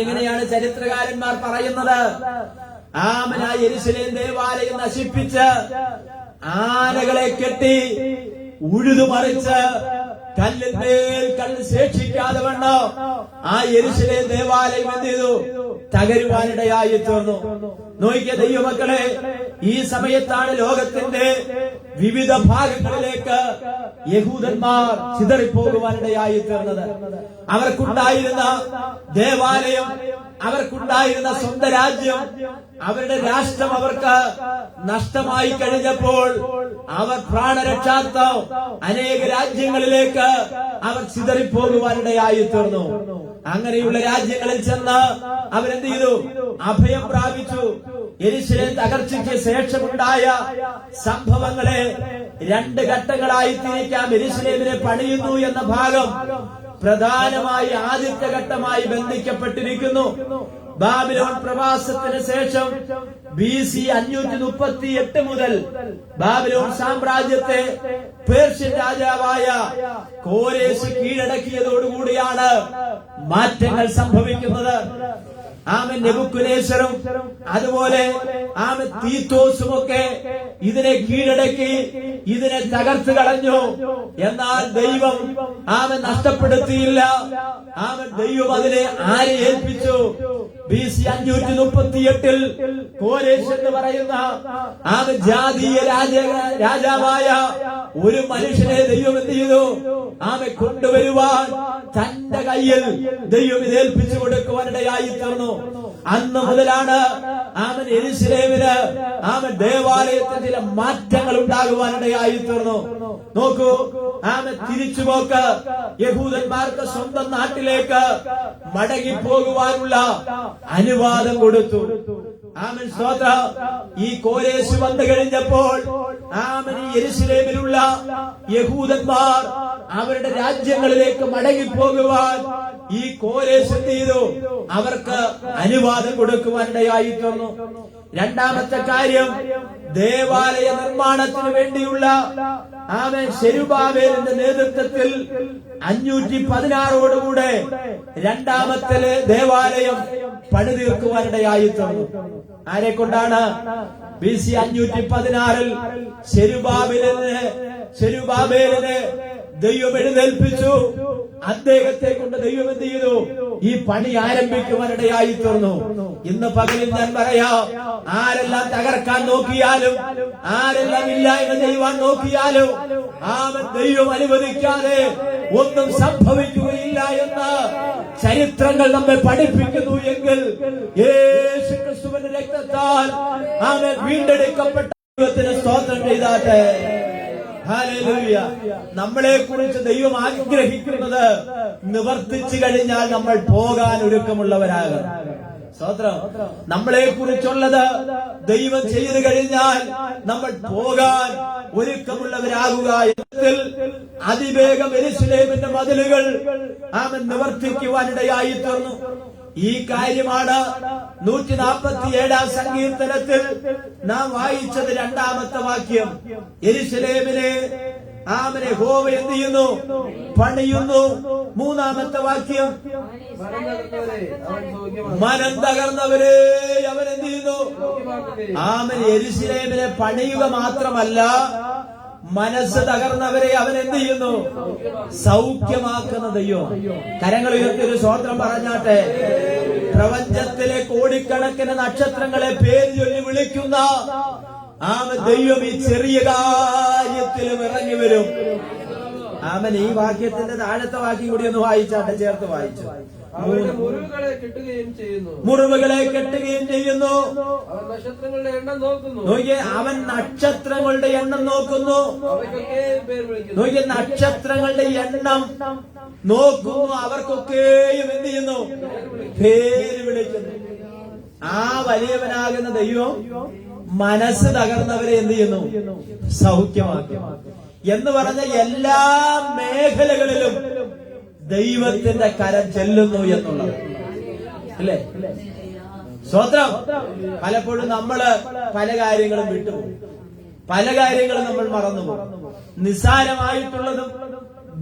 ഇങ്ങനെയാണ് ചരിത്രകാരന്മാർ പറയുന്നത്. ആ യെരൂശലേം ദേവാലയം നശിപ്പിച്ച് ആനകളെ കെട്ടി ഉഴുതുമറിച്ച് കല്ലിന്മേൽ കല്ല് ശേഷിക്കാതെ വണ്ണം ആ യെരൂശലേം ദേവാലയം എന്ത് ചെയ്തു? തകരുവാനിടയായി തീർന്നു. നോക്കിയ ദൈവമക്കളെ, ഈ സമയത്താണ് ലോകത്തിന്റെ വിവിധ ഭാഗങ്ങളിലേക്ക് യഹൂദന്മാർ ചിതറിപ്പോകുവാനിടയായി തീർന്നത്. അവർക്കുണ്ടായിരുന്ന ദേവാലയം, അവർക്കുണ്ടായിരുന്ന സ്വന്തം രാജ്യം, അവരുടെ രാഷ്ട്രം അവർക്ക് നഷ്ടമായി കഴിഞ്ഞപ്പോൾ അവർ പ്രാണരക്ഷാർത്ഥം അനേക രാജ്യങ്ങളിലേക്ക് അവർ ചിതറിപ്പോകുവാനിടയായി തീർന്നു. അങ്ങനെയുള്ള രാജ്യങ്ങളിൽ ചെന്ന് അവരെന്ത് ചെയ്തു? അഭയം പ്രാപിച്ചു. യെരൂശലേം തകർച്ചയ്ക്ക് ശേഷമുണ്ടായ സംഭവങ്ങളെ 2 ഘട്ടങ്ങളായി തിരിക്കാം. യെരൂശലേമിനെ പണിയുന്നു എന്ന ഭാഗം പ്രധാനമായി ആദ്യത്തെ ഘട്ടമായി ബന്ധിക്കപ്പെട്ടിരിക്കുന്നു. ബാബിലോൺ പ്രവാസത്തിന് ശേഷം BC 538 മുതൽ ബാബിലോൺ സാമ്രാജ്യത്തെ പേർഷ്യൻ രാജാവായ കോരേശ് കീഴടക്കിയതോടുകൂടിയാണ് മാറ്റങ്ങൾ സംഭവിക്കുന്നത്. നെബൂഖദ്നേസറും അതുപോലെ തീത്തോസുമൊക്കെ ഇതിനെ കീഴടക്കി ഇതിനെ തകർത്ത് കളഞ്ഞു. എന്നാൽ ദൈവം നഷ്ടപ്പെടുത്തിയില്ല. ദൈവം അതിനെ ആരെ ഏൽപ്പിച്ചു? BC 538 കോരേശ് എന്ന് പറയുന്ന ജാതീയ രാജാവായ ഒരു മനുഷ്യനെ ദൈവം എന്ത് ചെയ്തു? കൊണ്ടുവരുവാൻ തന്റെ കയ്യിൽ ദൈവം ഇത് ഏൽപ്പിച്ചു കൊടുക്കുവാനിടയായി തീർന്നു. അന്ന് മുതലാണ് യെരൂശലേമിന് ദേവാലയത്തിൽ ചില മാറ്റങ്ങൾ ഉണ്ടാകുവാനിടയായി തീർന്നു. നോക്കൂ, തിരിച്ചുപോക്ക് യഹൂദന്മാർക്ക് സ്വന്തം നാട്ടിലേക്ക് മടങ്ങിപ്പോകുവാനുള്ള അനുവാദം കൊടുത്തു. സ്തോത്രം. ഈ കോരേശ് വന്നു കഴിഞ്ഞപ്പോൾ യെരൂശലേമിലുള്ള യഹൂദന്മാർ അവരുടെ രാജ്യങ്ങളിലേക്ക് മടങ്ങിപ്പോകുവാൻ ഈ കോരേശ് എന്ത് ചെയ്തു? അവർക്ക് അനുവാദം കൊടുക്കുവാനിടയായി തീർന്നു. രണ്ടാമത്തെ കാര്യം, ദേവാലയ നിർമ്മാണത്തിന് വേണ്ടിയുള്ള ശെരുബാബേലിന്റെ നേതൃത്വത്തിൽ 516 രണ്ടാമത്തെ ദേവാലയം പണിതീർക്കുവാനിടയായി തീർന്നു. ആരെ കൊണ്ടാണ്? BC 516 ശെരുബാബേലിനെ ദൈവം എഴുന്നേൽപ്പിച്ചു. അദ്ദേഹത്തെ കൊണ്ട് ദൈവം എന്ത് ചെയ്തു? ഈ പണി ആരംഭിക്കുവാനിടയായി തീർന്നു. ഇന്ന് പകലിൽ ഞാൻ പറയാം, ആരെല്ലാം തകർക്കാൻ നോക്കിയാലും, ആരെല്ലാം ഇല്ലായ്മ ചെയ്യുവാൻ നോക്കിയാലും ദൈവം അനുവദിക്കാതെ ഒന്നും സംഭവിക്കുകയില്ല എന്ന് ചരിത്രങ്ങൾ നമ്മെ പഠിപ്പിക്കുന്നു. എങ്കിൽ യേശുക്രിസ്തുവിന്റെ രക്തത്താൽ വീണ്ടെടുക്കപ്പെട്ട ദൈവത്തിന് സ്തോത്രം ചെയ്താട്ടെ. ഹല്ലേലൂയ. നമ്മളെ കുറിച്ച് ദൈവം ആഗ്രഹിക്കുന്നത് നിവർത്തിച്ചു കഴിഞ്ഞാൽ നമ്മൾ പോകാൻ ഒരുക്കമുള്ളവരാകണം. സ്തോത്രം. നമ്മളെ കുറിച്ചുള്ളത് ദൈവം ചെയ്തു കഴിഞ്ഞാൽ നമ്മൾ പോകാൻ ഒരുക്കമുള്ളവരാകുക. അതിവേഗം യെരൂശലേമിന്റെ മതിലുകൾ നിവർത്തിക്കുവാനിടയായി തീർന്നു. ഈ കാര്യമാണ് 147 സങ്കീർത്തനത്തിൽ നാം വായിച്ചത്. 2-ാമത്തെ വാക്യം, യെരൂശലേമിനെ യഹോവ എന്ത് ചെയ്യുന്നു? പണിയുന്നു. 3-ാമത്തെ വാക്യം, മനം തകർന്നവരെ അവൻ എന്ത് ചെയ്യുന്നു? യെരൂശലേമിനെ പണിയുക മാത്രമല്ല, മനസ്സ് തകർന്നവരെ അവൻ എന്ത് ചെയ്യുന്നു? സൗഖ്യമാക്കുന്ന ദൈവം. കരങ്ങൾ ഉയർത്തി ഒരു സ്തോത്രം പറഞ്ഞാട്ടെ. പ്രപഞ്ചത്തിലെ കോടിക്കണക്കിന് നക്ഷത്രങ്ങളെ പേര് ചൊല്ലി വിളിക്കുന്ന ദൈവം ഈ ചെറിയ കാര്യത്തിലും ഇറങ്ങി വരും. ഈ വാക്യത്തിന്റെ താഴത്തെ വാക്യം കൂടി ഒന്ന് വായിച്ചാട്ടെ, ചേർത്ത് വായിച്ചു. മുറിവുകളെ കെട്ടുകയും ചെയ്യുന്നു. നക്ഷത്രങ്ങളുടെ എണ്ണം നോക്കുന്നു. അവൻ നക്ഷത്രങ്ങളുടെ എണ്ണം നോക്കുന്നു. നക്ഷത്രങ്ങളുടെ എണ്ണം നോക്കുന്നു. അവർക്കൊക്കെയും എന്ത് ചെയ്യുന്നു? പേര് വിളിക്കുന്നു. ആ വലിയവനാകുന്ന ദൈവം മനസ്സ് തകർന്നവരെ എന്ത് ചെയ്യുന്നു? സൗഖ്യമാക്കി. എന്ന് പറഞ്ഞ എല്ലാ മേഖലകളിലും ദൈവത്തിന്റെ കരം ചെല്ലുന്നു എന്നുള്ളത് അല്ലേ? സ്വത്രം. പലപ്പോഴും നമ്മള് പല കാര്യങ്ങളും വിട്ടുപോകും, പല കാര്യങ്ങളും നമ്മൾ മറന്നുപോകും. നിസ്സാരമായിട്ടുള്ളതും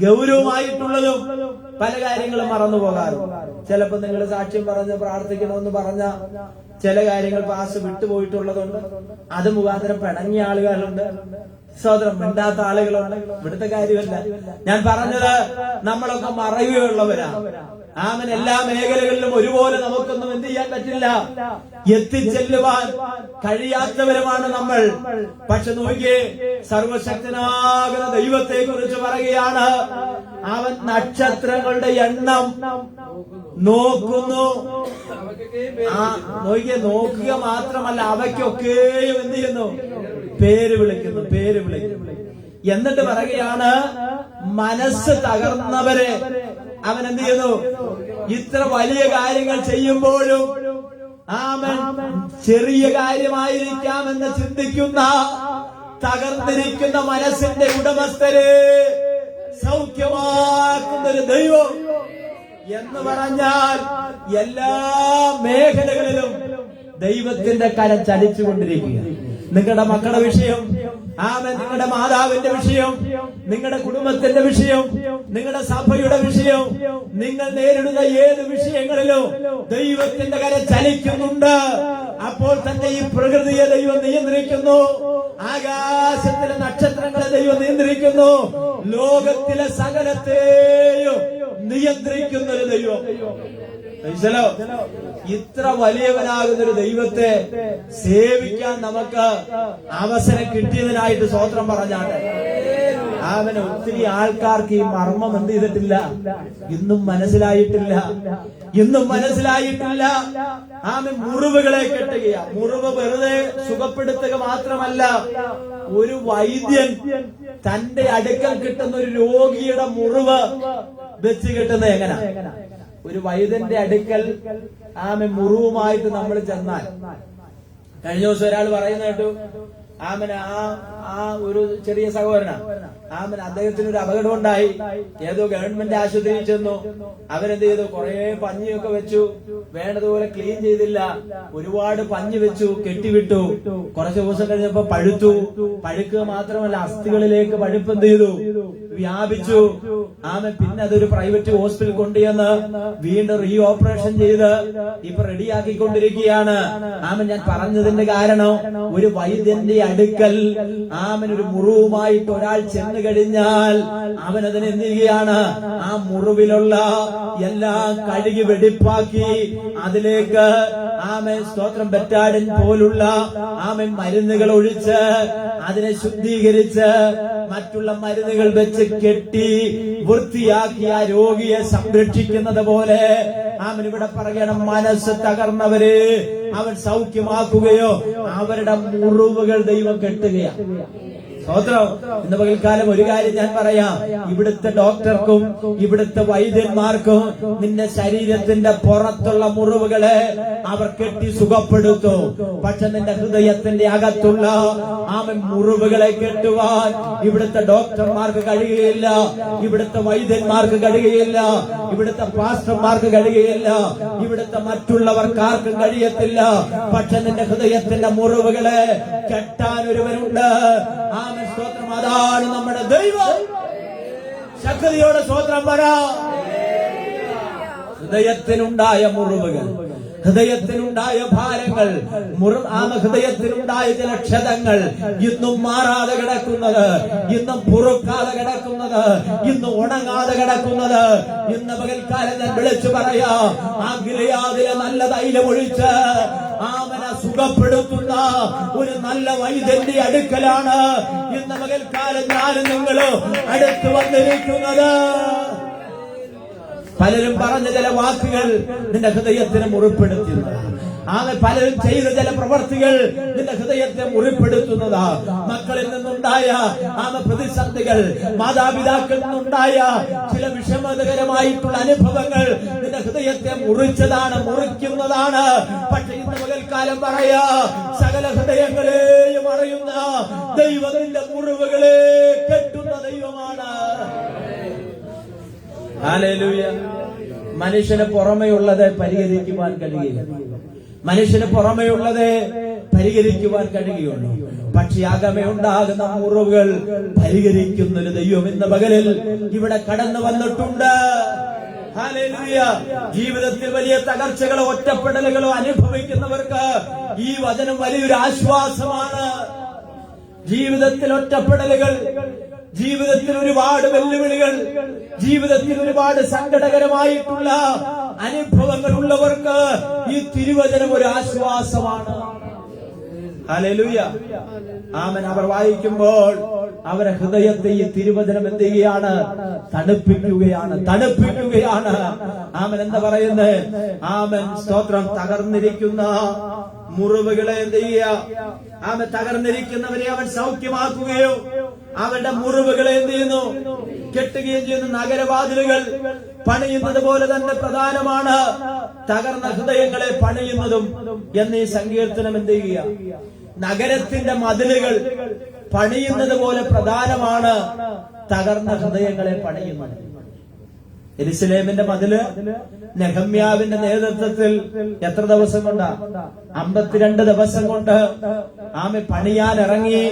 ഗൗരവമായിട്ടുള്ളതും പല കാര്യങ്ങളും മറന്നു പോകാറുണ്ട്. ചിലപ്പോ നിങ്ങൾ സാക്ഷ്യം പറഞ്ഞ് പ്രാർത്ഥിക്കണമെന്ന് പറഞ്ഞ ചില കാര്യങ്ങൾ പാസ് വിട്ടുപോയിട്ടുള്ളതുണ്ട്. അത് മുഖാന്തരം പിണങ്ങിയ ആളുകളുണ്ട്, സഹോദരം മിണ്ടാത്ത ആളുകളുണ്ട്. ഇവിടുത്തെ കാര്യമല്ല ഞാൻ പറഞ്ഞത്. നമ്മളൊക്കെ മറയുകയുള്ളവരാ. എല്ലാ മേഖലകളിലും ഒരുപോലെ നമുക്കൊന്നും എന്ത് ചെയ്യാൻ പറ്റില്ല, എത്തിച്ചെല്ലുവാൻ കഴിയാത്തവരുമാണ് നമ്മൾ. പക്ഷെ നോക്കിയേ, സർവശക്തനാകുന്ന ദൈവത്തെ കുറിച്ച് പറയുകയാണ്, അവൻ നക്ഷത്രങ്ങളുടെ എണ്ണം നോക്കുന്നു. നോക്കുക മാത്രമല്ല, അവയ്ക്കൊക്കെയും എന്ത് ചെയ്യുന്നു? പേര് വിളിക്കുന്നു. എന്നിട്ട് പറയുകയാണ്, മനസ്സ് തകർന്നവരെ അവൻ എന്ത് ചെയ്യുന്നു? ഇത്ര വലിയ കാര്യങ്ങൾ ചെയ്യുമ്പോഴും ചെറിയ കാര്യമായിരിക്കാമെന്ന് ചിന്തിക്കുന്ന തകർന്നിരിക്കുന്ന മനസ്സിന്റെ ഉടമസ്ഥരെ സൗഖ്യമാക്കുന്നൊരു ദൈവം എന്ന് പറഞ്ഞാൽ എല്ലാ മേഖലകളിലും ദൈവത്തിന്റെ കരം ചലിച്ചുകൊണ്ടിരിക്കുക. നിങ്ങളുടെ മക്കളുടെ വിഷയം, നിങ്ങളുടെ മാതാവിന്റെ വിഷയം, നിങ്ങളുടെ കുടുംബത്തിന്റെ വിഷയം, നിങ്ങളുടെ സഭയുടെ വിഷയം, നിങ്ങൾ നേരിടുന്ന ഏത് വിഷയങ്ങളിലും ദൈവത്തിന്റെ കരം ചലിക്കുന്നുണ്ട്. അപ്പോൾ തന്നെ ഈ പ്രകൃതിയെ ദൈവം നിയന്ത്രിക്കുന്നു, ആകാശത്തിലെ നക്ഷത്രങ്ങളെ ദൈവം നിയന്ത്രിക്കുന്നു, ലോകത്തിലെ സകലത്തെയും നിയന്ത്രിക്കുന്ന ഒരു ദൈവം. ഇത്ര വലിയവനാകുന്നൊരു ദൈവത്തെ സേവിക്കാൻ നമുക്ക് അവസരം കിട്ടിയതിനായിട്ട് സ്തോത്രം പറഞ്ഞാണ്. ഒത്തിരി ആൾക്കാർക്ക് ഈ മർമ്മം എന്ത് ചെയ്തിട്ടില്ല, ഇന്നും മനസ്സിലായിട്ടില്ല. മുറിവുകളെ കെട്ടുകയാ. മുറിവ് വെറുതെ സുഖപ്പെടുത്തുക മാത്രമല്ല, ഒരു വൈദ്യൻ തന്റെ അടുക്കൽ കിട്ടുന്ന ഒരു രോഗിയുടെ മുറിവ് വെച്ച് കിട്ടുന്നത് എങ്ങനാ? ഒരു വൈദ്യന്റെ അടുക്കൽ മുറിവുമായിട്ട് നമ്മൾ ചെന്നാൽ, കഴിഞ്ഞ ദിവസം ഒരാൾ പറയുന്ന കേട്ടു, ഒരു ചെറിയ സഹോദരനാണ്, അദ്ദേഹത്തിന് ഒരു അപകടം ഉണ്ടായി. ഏതോ ഗവൺമെന്റ് ആശുപത്രിയിൽ ചെന്നു. അവരെന്ത് ചെയ്തു? കുറെ പഞ്ഞിയൊക്കെ വെച്ചു, വേണ്ടതുപോലെ ക്ലീൻ ചെയ്തില്ല, ഒരുപാട് പഞ്ഞി വെച്ചു, കെട്ടിവിട്ടു. കുറച്ച് ദിവസം കഴിഞ്ഞപ്പോ പഴുക്കുക മാത്രമല്ല, അസ്ഥികളിലേക്ക് പഴുപ്പ് എന്ത് ചെയ്തു? വ്യാപിച്ചു. പിന്നെ അതൊരു പ്രൈവറ്റ് ഹോസ്പിറ്റലിൽ കൊണ്ടുചെന്ന് വീണ്ടും റീ ഓപ്പറേഷൻ ചെയ്ത് ഇപ്പൊ റെഡിയാക്കിക്കൊണ്ടിരിക്കുകയാണ്. ഞാൻ പറഞ്ഞതിന്റെ കാരണം, ഒരു വൈദ്യന്റെ അടുക്കൽ ഒരു മുറിവുമായിട്ട് ഒരാൾ ചെന്ന് കഴിഞ്ഞാൽ അവനതിനെ എന്ത് ചെയ്യുകയാണ്? ആ മുറിവിലുള്ള എല്ലാം കഴുകി വെടിപ്പാക്കി അതിലേക്ക് സ്തോത്രം ബെറ്റാഡിൻ പോലുള്ള മരുന്നുകൾ ഒഴിച്ച് അതിനെ ശുദ്ധീകരിച്ച് മറ്റുള്ള മരുന്നുകൾ വെച്ച് കെട്ടി വൃത്തിയാക്കി ആ രോഗിയെ സംരക്ഷിക്കുന്നത് പോലെ ഇവിടെ പറയണം, മനസ്സ് തകർന്നവരെ അവൻ സൗഖ്യമാക്കുകയോ അവരുടെ മുറിവുകൾ ദൈവം കെട്ടുകയാണ്. സ്തോത്രം. ഇന്ന് പകൽക്കാലം ഒരു കാര്യം ഞാൻ പറയാം, ഇവിടുത്തെ ഡോക്ടർക്കും ഇവിടുത്തെ വൈദ്യന്മാർക്കും നിന്റെ ശരീരത്തിന്റെ പുറത്തുള്ള മുറിവുകളെ അവർ കെട്ടി സുഖപ്പെടുത്തും. പക്ഷെ നിന്റെ ഹൃദയത്തിന്റെ അകത്തുള്ള മുറിവുകളെ കെട്ടുവാൻ ഇവിടുത്തെ ഡോക്ടർമാർക്ക് കഴിയുകയില്ല, ഇവിടുത്തെ വൈദ്യന്മാർക്ക് കഴിയുകയില്ല, ഇവിടുത്തെ പാസ്റ്റർമാർക്ക് കഴിയുകയില്ല, ഇവിടുത്തെ മറ്റുള്ളവർക്കാർക്കും കഴിയത്തില്ല. പക്ഷെ നിന്റെ ഹൃദയത്തിന്റെ മുറിവുകളെ കെട്ടാൻ ഒരുവനുണ്ട്. ആമേൻ, സ്തോത്രം. അതാണ് നമ്മുടെ ദൈവം. ശക്തിയോടെ സ്തോത്രം പറ. ഹൃദയത്തിനുണ്ടായ മുറിവുകൾ, ഹൃദയത്തിനുണ്ടായ ഭാരങ്ങൾ, ഹൃദയത്തിനുണ്ടായ ചില ക്ഷതങ്ങൾ ഇന്നും മാറാതെ കിടക്കുന്നത്, ഇന്നും പൊറുക്കാതെ കിടക്കുന്നത്, ഇന്ന് ഉണങ്ങാതെ കിടക്കുന്നത്, ഇന്ന് പകൽക്കാലം ഞാൻ വിളിച്ചു പറയാ, ആ ഗിലെയാദിലെ നല്ല തൈലമൊഴിച്ച് അവനെ സുഖപ്പെടുത്തുന്ന ഒരു നല്ല വൈദ്യന്റെ അടുക്കലാണ് ഇന്ന് പകൽക്കാലം ഞാനും നിങ്ങളും അടുത്ത് വന്നിരിക്കുന്നത്. പലരും പറഞ്ഞ ചില വാക്കുകൾ നിന്റെ ഹൃദയത്തിന് മുറിപ്പെടുത്തുന്നതാണ്. പലരും ചെയ്ത ചില പ്രവർത്തികൾ നിന്റെ ഹൃദയത്തെ മുറിപ്പെടുത്തുന്നതാ. മക്കളിൽ നിന്നുണ്ടായ പ്രതിസന്ധികൾ, മാതാപിതാക്കളിൽ നിന്നുണ്ടായ ചില വിഷമകരമായിട്ടുള്ള അനുഭവങ്ങൾ നിന്റെ ഹൃദയത്തെ മുറിക്കുന്നതാണ്. പക്ഷെ ഇന്ന് പകൽക്കാലം പറയാ, സകല ഹൃദയങ്ങളെയും അറിയുന്ന ദൈവത്തിന്റെ മുറിവുകളെ കെട്ടുന്ന ദൈവമാണ്. ഹല്ലേലൂയ. മനുഷ്യന് പുറമെയുള്ളത് പരിഹരിക്കുവാൻ കഴിയുക, മനുഷ്യന് പുറമെയുള്ളത് പരിഹരിക്കുവാൻ കഴിയുകയുള്ളൂ. പക്ഷെ അകമേ ഉണ്ടാകുന്ന മുറിവുകൾ പരിഹരിക്കുന്നൊരു ദൈവം ഇന്ന് പകലിൽ ഇവിടെ കടന്നു വന്നിട്ടുണ്ട്. ഹല്ലേലൂയ. ജീവിതത്തിൽ വലിയ തകർച്ചകളോ ഒറ്റപ്പെടലുകളോ അനുഭവിക്കുന്നവർക്ക് ഈ വചനം വലിയൊരു ആശ്വാസമാണ്. ജീവിതത്തിൽ ഒറ്റപ്പെടലുകൾ, ജീവിതത്തിൽ ഒരുപാട് വെല്ലുവിളികൾ, ജീവിതത്തിൽ ഒരുപാട് സങ്കടകരമായിട്ടുള്ള അനുഭവങ്ങൾ ഉള്ളവർക്ക് ഈ തിരുവചനം ഒരു ആശ്വാസമാണ്. ഹല്ലേലൂയ. ആമേൻ. അവർ വായിക്കുമ്പോൾ അവരുടെ ഹൃദയത്തെ ഈ തിരുവചനം എന്ത് ചെയ്യുകയാണ്? തണുപ്പിക്കുകയാണ്. ആമേൻ. എന്താ പറയുന്നത്? ആമേൻ, സ്തോത്രം. തകർന്നിരിക്കുന്ന മുറിവുകളെ എന്ത് ചെയ്യുക? ആമേൻ. തകർന്നിരിക്കുന്നവരെ അവൻ സൗഖ്യമാക്കുകയോ അവരുടെ മുറിവുകളെ എന്ത് ചെയ്യുന്നു? കെട്ടുകയും ചെയ്യുന്നു. നഗരവാതിലുകൾ പണിയുന്നത് പോലെ തന്നെ പ്രധാനമാണ് തകർന്ന ഹൃദയങ്ങളെ പണിയുന്നതും എന്നീ സങ്കീർത്തനം എന്ത് ചെയ്യുക? നഗരത്തിന്റെ മതിലുകൾ പണിയുന്നത് പോലെ പ്രധാനമാണ് തകർന്ന ഹൃദയങ്ങളെ പണിയുന്നത്. യെരൂശലേമിന്റെ മതില് നെഹമ്യാവിന്റെ നേതൃത്വത്തിൽ എത്ര ദിവസം കൊണ്ടാ? 52 ദിവസം കൊണ്ട് ആമെ പണിയാൻ ഇറങ്ങി.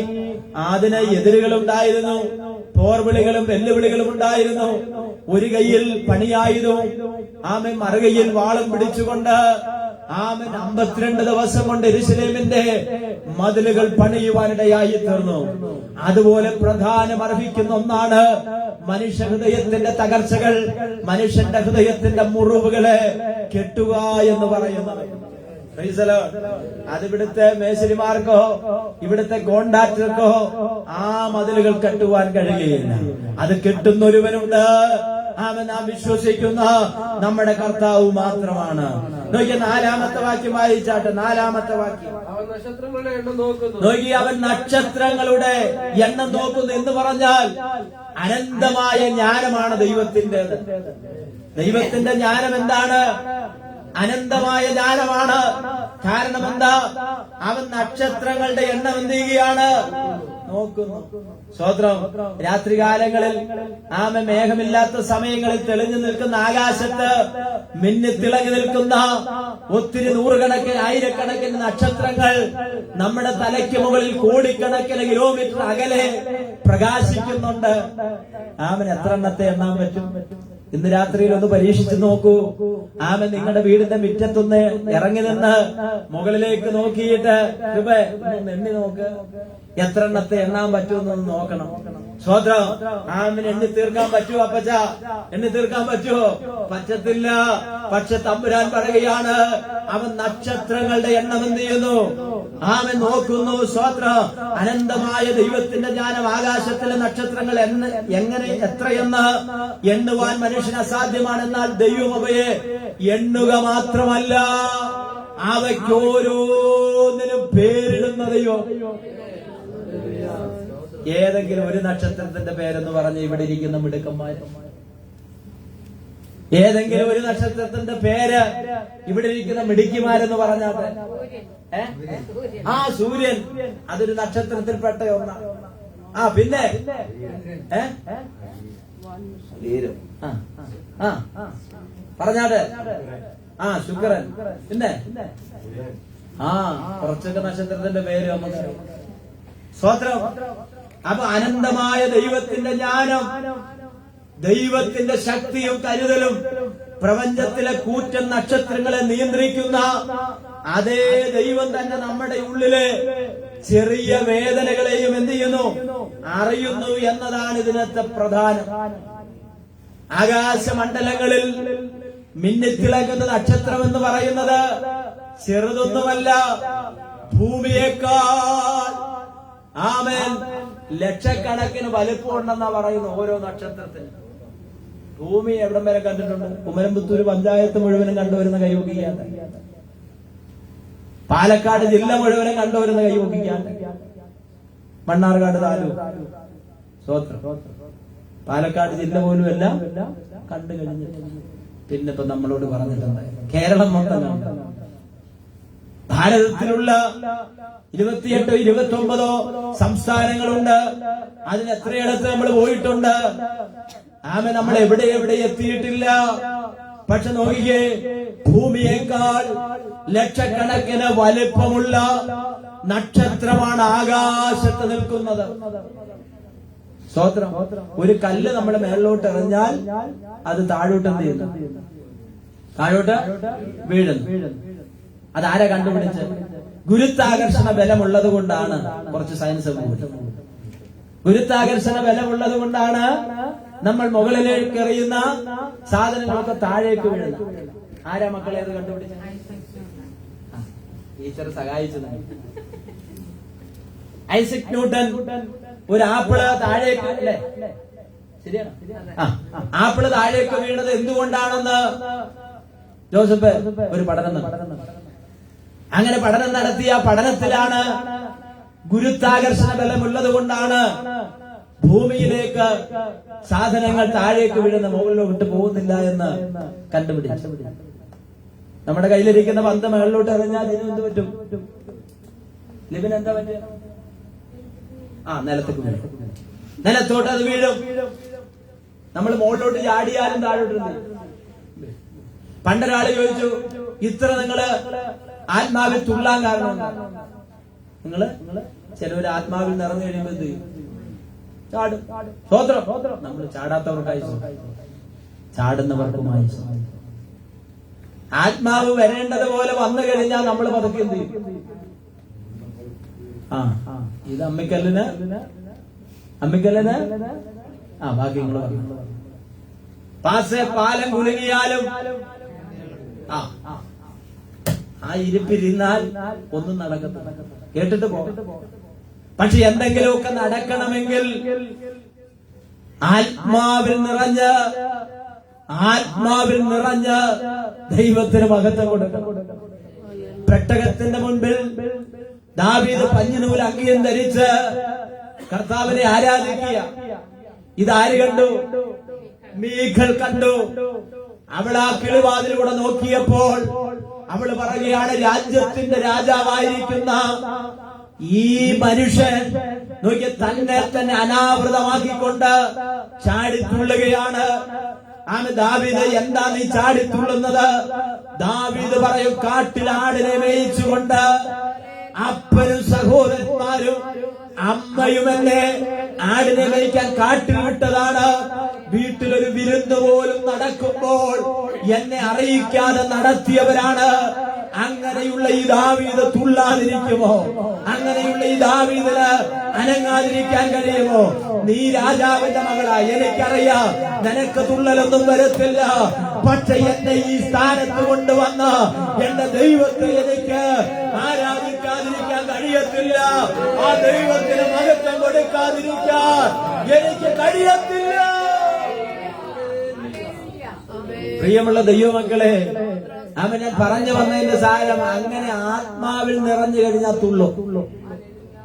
അതിന് എതിരുകളുണ്ടായിരുന്നു, പോർവിളികളും വെല്ലുവിളികളും ഉണ്ടായിരുന്നു. ഒരു കൈയിൽ പണിയായുധവും ആമെ മറുകൈയിൽ വാളും പിടിച്ചുകൊണ്ട് ആമൻ 52 ദിവസം കൊണ്ട് യെരൂശലേമിന്റെ മതിലുകൾ പണിയുവാനിടയായി തീർന്നു. അതുപോലെ പ്രധാനം അർഹിക്കുന്ന ഒന്നാണ് മനുഷ്യ ഹൃദയത്തിന്റെ തകർച്ചകൾ, മനുഷ്യന്റെ ഹൃദയത്തിന്റെ മുറിവുകളെ കെട്ടുക എന്ന് പറയുന്നത്. അത് ഇവിടുത്തെ മേശരിമാർക്കോ ഇവിടുത്തെ കോൺട്രാക്ടർക്കോ ആ മതിലുകൾ കെട്ടുവാൻ കഴിയുകയില്ല. അത് കെട്ടുന്നൊരുവനുണ്ട്. നാം വിശ്വസിക്കുന്ന നമ്മുടെ കർത്താവ് മാത്രമാണ്. നോക്കിയ 4-ാമത്തെ വാക്യം വായിച്ചാട്ടെ. 4-ാമത്തെ വാക്യം. നോക്കി, അവൻ നക്ഷത്രങ്ങളുടെ എണ്ണം നോക്കുന്നു എന്ന് പറഞ്ഞാൽ അനന്തമായ ജ്ഞാനമാണ് ദൈവത്തിൻ്റെത്. ദൈവത്തിന്റെ ജ്ഞാനം എന്താണ്? അനന്തമായ ജ്ഞാനമാണ്. കാരണം എന്താ? അവൻ നക്ഷത്രങ്ങളുടെ എണ്ണം എന്ത് ചെയ്യുകയാണ്? നോക്കുന്നു. സ്തോത്രം. രാത്രികാലങ്ങളിൽ മേഘമില്ലാത്ത സമയങ്ങളിൽ തെളിഞ്ഞു നിൽക്കുന്ന ആകാശത്ത് മിന്നിത്തിളങ്ങി നിൽക്കുന്ന ഒത്തിരി നൂറുകണക്കിന് ആയിരക്കണക്കിന് നക്ഷത്രങ്ങൾ നമ്മുടെ തലയ്ക്ക് മുകളിൽ കോടിക്കണക്കിന് കിലോമീറ്റർ അകലെ പ്രകാശിക്കുന്നുണ്ട്. എത്ര എണ്ണത്തെ എണ്ണാൻ പറ്റും? ഇന്ന് രാത്രിയിൽ ഒന്ന് പരീക്ഷിച്ചു നോക്കൂ. നിങ്ങളുടെ വീടിന്റെ മുറ്റത്തൊന്ന് ഇറങ്ങി നിന്ന് മുകളിലേക്ക് നോക്കിയിട്ട് എണ്ണി നോക്ക്. എത്ര എണ്ണത്തെ എണ്ണാൻ പറ്റുമെന്നൊന്ന് നോക്കണം. സ്വോത്രം. എണ്ണി തീർക്കാൻ പറ്റുമോ അപ്പച്ച? എണ്ണി തീർക്കാൻ പറ്റുമോ? പറ്റത്തില്ല. പക്ഷെ തമ്പുരാൻ പറയുകയാണ്, അവൻ നക്ഷത്രങ്ങളുടെ എണ്ണം എന്ത് ചെയ്യുന്നു? നോക്കുന്നു. സ്വോത്രം. അനന്തമായ ദൈവത്തിന്റെ ജ്ഞാനം. ആകാശത്തിലെ നക്ഷത്രങ്ങൾ എങ്ങനെ എത്രയെന്ന് എണ്ണുവാൻ മനുഷ്യന് അസാധ്യമാണെന്നാൽ ദൈവം അവയെ എണ്ണുക മാത്രമല്ല, അവയ്ക്ക് ഓരോന്നിനും പേരിടുന്ന ദൈവം. ഏതെങ്കിലും ഒരു നക്ഷത്രത്തിന്റെ പേരെന്ന് പറഞ്ഞ് ഇവിടെ ഇരിക്കുന്ന മിടുക്കന്മാർ, ഏതെങ്കിലും ഒരു നക്ഷത്രത്തിന്റെ പേര് ഇവിടെ ഇരിക്കുന്ന മിടുക്കിമാരെന്ന് പറഞ്ഞാട്ടെ. സൂര്യൻ, അതൊരു നക്ഷത്രത്തിൽപ്പെട്ട ഒന്നാണ്. പിന്നെ പറഞ്ഞാട്ടെ. ശുക്രൻ. പിന്നെ കുറച്ചൊക്കെ നക്ഷത്രത്തിന്റെ പേര് നമുക്ക് സ്തോത്രം. അപ്പൊ അനന്തമായ ദൈവത്തിന്റെ ജ്ഞാനം, ദൈവത്തിന്റെ ശക്തിയും കരുതലും, പ്രപഞ്ചത്തിലെ കൂറ്റൻ നക്ഷത്രങ്ങളെ നിയന്ത്രിക്കുന്ന അതേ ദൈവം തന്നെ നമ്മുടെ ഉള്ളിലെ ചെറിയ വേദനകളെയും എന്ത് ചെയ്യുന്നു, അറിയുന്നു എന്നതാണ് ഇതിനകത്തെ പ്രധാനം. ആകാശമണ്ഡലങ്ങളിൽ മിന്നിത്തിളങ്ങുന്ന നക്ഷത്രം എന്ന് പറയുന്നത് ചെറുതൊന്നുമല്ല, ഭൂമിയേക്കാൾ ആമേൻ ലക്ഷക്കണക്കിന് വലിപ്പമുണ്ടെന്നാ പറയുന്നു ഓരോ നക്ഷത്രത്തിന്. ഭൂമി എവിടം വരെ കണ്ടിട്ടുണ്ട്? കുമരമ്പത്തൂര് പഞ്ചായത്ത് മുഴുവനും കണ്ടുവരുന്ന കൈവക്കിക്കാത്ത, പാലക്കാട് ജില്ല മുഴുവനും കണ്ടുവരുന്ന കൈവക്കിക്കാത്ത, മണ്ണാർക്കാട് താലൂക്ക് സ്വോത്രം, പാലക്കാട് ജില്ല പോലും എല്ലാം കണ്ടു കഴിഞ്ഞിട്ട് പിന്നെ ഇപ്പൊ നമ്മളോട് പറഞ്ഞിട്ടുണ്ട് കേരളം മൊത്തം. ഭാരതത്തിലുള്ള 28 29 സംസ്ഥാനങ്ങളുണ്ട്. അതിന് എത്രയിടത്ത് നമ്മൾ പോയിട്ടുണ്ട്. നമ്മൾ എവിടെ എത്തിയിട്ടില്ല. പക്ഷെ നോക്കിയേ, ഭൂമിയേക്കാൾ ലക്ഷക്കണക്കിന് വലിപ്പമുള്ള നക്ഷത്രമാണ് ആകാശത്ത് നിൽക്കുന്നത്. സ്തോത്രം. ഒരു കല്ല് നമ്മുടെ മേളിലോട്ട് എറിഞ്ഞാൽ അത് താഴോട്ട് എന്ത് ചെയ്യുന്നു? താഴോട്ട് വീഴുന്നു. അതാരാ കണ്ടുപിടിച്ച്? ഗുരുത്വാകർഷണ ബലമുള്ളത് കൊണ്ടാണ്. കുറച്ച് സയൻസ് ഗുരുത്വാകർഷണ ബലമുള്ളത് കൊണ്ടാണ് നമ്മൾ മുകളിലേക്ക് എറിയുന്ന സാധനങ്ങളൊക്കെ താഴേക്ക് വീഴുന്നത്. ആരാ മക്കളെ അത് കണ്ടുപിടിച്ചത്? ടീച്ചർ സഹായിച്ചത്. ഐസക് ന്യൂട്ടൻ ഒരു ആപ്പിള് താഴേക്ക്, അല്ലേ? ശരിയാണ്. ആപ്പിള് താഴേക്ക് വീണത് എന്തുകൊണ്ടാണെന്ന് ജോസഫ് ഒരു പഠനം നടത്തി. അങ്ങനെ പഠനം നടത്തിയ പഠനത്തിലാണ് ഗുരുത്വാകർഷണ ബലമുള്ളത് കൊണ്ടാണ് ഭൂമിയിലേക്ക് സാധനങ്ങൾ താഴേക്ക് വീഴുന്ന, മുകളിലോട്ട് പോകുന്നില്ല എന്ന് കണ്ടുപിടിച്ചു. നമ്മുടെ കയ്യിലിരിക്കുന്ന പന്ത് മുകളിലോട്ട് എറിഞ്ഞാൽ ഇതിന് എന്ത് പറ്റും? ലിബിന് എന്താ പറ്റുക? നിലത്തേക്ക് വീഴും. നിലത്തോട്ട് അത് വീഴും. നമ്മൾ മുകളിലോട്ട് ചാടിയാലും താഴോട്ട്. പണ്ടൊരാള് ചോദിച്ചു, ഇത്ര നിങ്ങള് ആത്മാവിൽ തുള്ളാൻ കാരണം? നിങ്ങള് ചിലവര് ആത്മാവിൽ നിറഞ്ഞു കഴിയുമ്പോൾ എന്ത് ചെയ്യും? ചാടും. സ്തോത്രം. നമ്മൾ ചാടാത്തവർക്കായി ചാടുന്നവർക്കുമായി. ആത്മാവ് വരേണ്ടത് പോലെ വന്നു കഴിഞ്ഞാൽ നമ്മൾ പതുക്കെ എന്ത് ചെയ്യും? ഇത് അമ്മിക്കല്ലിന് ബാക്കി നിങ്ങൾ പറഞ്ഞു. പാലം കുലുങ്ങിയാലും ഇരിപ്പിരുന്നാൽ ഒന്നും നടക്കത്തില്ല. കേട്ടിട്ട് പോ. പക്ഷെ എന്തെങ്കിലുമൊക്കെ നടക്കണമെങ്കിൽ ആത്മാവിൽ നിറഞ്ഞ് ദൈവത്തിന് മഹത്വം കൊടുക്കണം. പെട്ടകത്തിന്റെ മുൻപിൽ ദാവീദ് പഞ്ഞിനൂൽ അങ്കിയും ധരിച്ച് കർത്താവിനെ ആരാധിക്കുക. ഇതാര് കണ്ടു? മീഖൽ കണ്ടു. അവൾ ആ കിളിവാതിലൂടെ നോക്കിയപ്പോൾ അവൾ പറയുകയാണ്, രാജ്യത്തിന്റെ രാജാവായിരിക്കുന്ന ഈ മനുഷ്യൻ നോക്കിയ തന്നെ അനാവൃതമാക്കിക്കൊണ്ട് ചാടിത്തുള്ളുകയാണ്. ദാവീദ്, എന്താ നീ ചാടിത്തുള്ളുന്നത്? ദാവീദ് പറയും, കാട്ടിലാടിനെ മേയിച്ചുകൊണ്ട് അപ്പനും സഹോദരന്മാരും അമ്മയും എന്നെ ആടിനെ മേയ്ക്കാൻ കാട്ടിൽ വിട്ടതാണ്. വീട്ടിലൊരു വിരുന്ന് പോലും നടക്കുമ്പോൾ എന്നെ അറിയിക്കാതെ നടത്തിയവരാണ്. അങ്ങനെയുള്ള ഈ ദാവീദ് തുള്ളാതിരിക്കുമോ? അങ്ങനെയുള്ള ഈ ദാവീദിന് അനങ്ങാതിരിക്കാൻ കഴിയുമോ? നീ രാജാവിന്റെ മകളാ, എനിക്കറിയാം നിനക്ക് തുള്ളലൊന്നും വരത്തില്ല. പക്ഷെ എന്നെ ഈ സ്ഥാനത്ത് കൊണ്ടുവന്ന് എന്റെ ദൈവത്തെ എനിക്ക് ആരാധിക്കാതിരിക്കാൻ കഴിയത്തില്ല. ആ ദൈവത്തിന് മഹത്വം കൊടുക്കാതിരിക്കാൻ എനിക്ക് കഴിയത്തില്ല. പ്രിയമുള്ള ദൈവമക്കളെ, ഞാൻ പറഞ്ഞു വന്നതിന്റെ സാരം, അങ്ങനെ ആത്മാവിൽ നിറഞ്ഞു കഴിഞ്ഞാൽ തുള്ളു.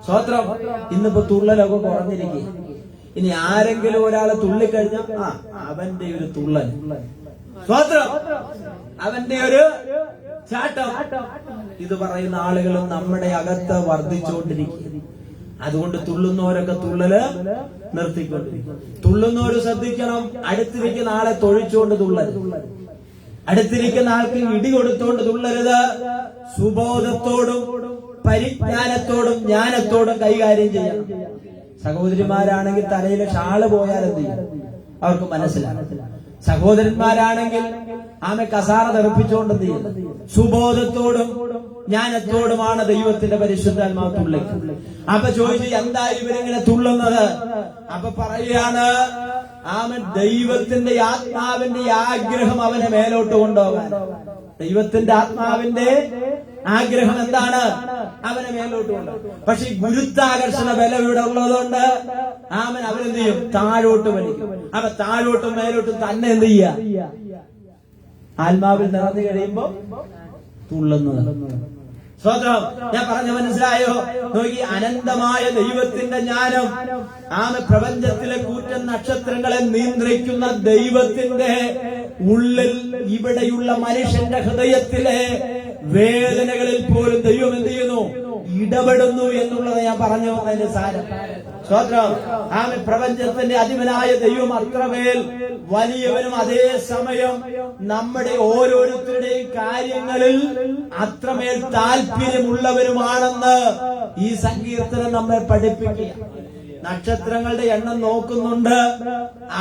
സ്വത്രം. ഇന്നിപ്പോ തുള്ളലൊക്കെ കുറഞ്ഞിരിക്കും. ഇനി ആരെങ്കിലും ഒരാളെ തുള്ളിക്കഴിഞ്ഞാൽ അവന്റെ ഒരു തുള്ളൽ, സ്വത്രം, അവന്റെ ഒരു ചാട്ടം, ഇത് പറയുന്ന ആളുകളും നമ്മുടെ അകത്ത് വർദ്ധിച്ചുകൊണ്ടിരിക്കും. അതുകൊണ്ട് തുള്ളുന്നവരൊക്കെ തുള്ളല് നിർത്തിക്കൊണ്ടിരിക്കും. തുള്ളുന്നവര് ശ്രദ്ധിക്കണം, അടുത്തിരിക്കുന്ന ആളെ തൊഴിച്ചുകൊണ്ട് തുള്ളരുത്, അടുത്തിരിക്കുന്ന ആൾക്ക് ഇടി കൊടുത്തുകൊണ്ട് തുള്ളരുത്. സുബോധത്തോടും പരിജ്ഞാനത്തോടും ജ്ഞാനത്തോടും കൈകാര്യം ചെയ്യണം. സഹോദരിമാരാണെങ്കിൽ തലയിലെ ഷാള് പോയാൽ എന്ത് ചെയ്യും? അവർക്ക് മനസ്സിലാകും. സഹോദരന്മാരാണെങ്കിൽ ആമെ കസാറ തെറിപ്പിച്ചുകൊണ്ട് എന്ത് ചെയ്യും? സുബോധത്തോടും ജ്ഞാനത്തോടുമാണ് ദൈവത്തിന്റെ പരിശുദ്ധാത്മാവ് തുള്ളിക്കുന്നത്. അപ്പൊ ചോദിച്ചു, എന്താ ഇവരിങ്ങനെ തുള്ളുന്നത്? അപ്പൊ പറയുകയാണ്, ആമൻ ദൈവത്തിന്റെ ആത്മാവിന്റെ ആഗ്രഹം അവനെ മേലോട്ട് കൊണ്ടുപോകാൻ. ദൈവത്തിന്റെ ആത്മാവിന്റെ ആഗ്രഹം എന്താണ്? അവനെ മേലോട്ട് കൊണ്ടുപോകും. പക്ഷെ ഈ ഗുരുത്വാകർഷണ ബലം ഇവിടെ ഉള്ളതുകൊണ്ട് ആമൻ അവരെന്ത് ചെയ്യും? താഴോട്ട് വലിക്കും. അപ്പൊ താഴോട്ടും മേലോട്ടും തന്നെ എന്ത് ചെയ്യുക? ആത്മാവിൽ നിറഞ്ഞു കഴിയുമ്പോ തുള്ളുന്നത്. സ്വതന്ത്രം. ഞാൻ പറഞ്ഞ മനസ്സിലായോ? നോക്കി, അനന്തമായ ദൈവത്തിന്റെ ജ്ഞാനം, ആമ പ്രപഞ്ചത്തിലെ കൂറ്റൻ നക്ഷത്രങ്ങളെ നിയന്ത്രിക്കുന്ന ദൈവത്തിന്റെ ഉള്ളിൽ ഇവിടെയുള്ള മനുഷ്യന്റെ ഹൃദയത്തിലെ വേദനകളിൽ പോലും ദൈവം എന്ത് ചെയ്യുന്നു? ഇടപെടുന്നു എന്നുള്ളത് ഞാൻ പറഞ്ഞു വന്നതിന്റെ സാരം. സ്വതന്ത്രം. ആമ പ്രപഞ്ചത്തിന്റെ അധിപനായ ദൈവം അത്രമേൽ വലിയവനും അതേ സമയം നമ്മുടെ ഓരോരുത്തരുടെയും കാര്യങ്ങളിൽ അത്രമേൽ താല്പര്യമുള്ളവരുമാണെന്ന് ഈ സങ്കീർത്തനം നമ്മെ പഠിപ്പിക്കുക. നക്ഷത്രങ്ങളുടെ എണ്ണം നോക്കുന്നുണ്ട്,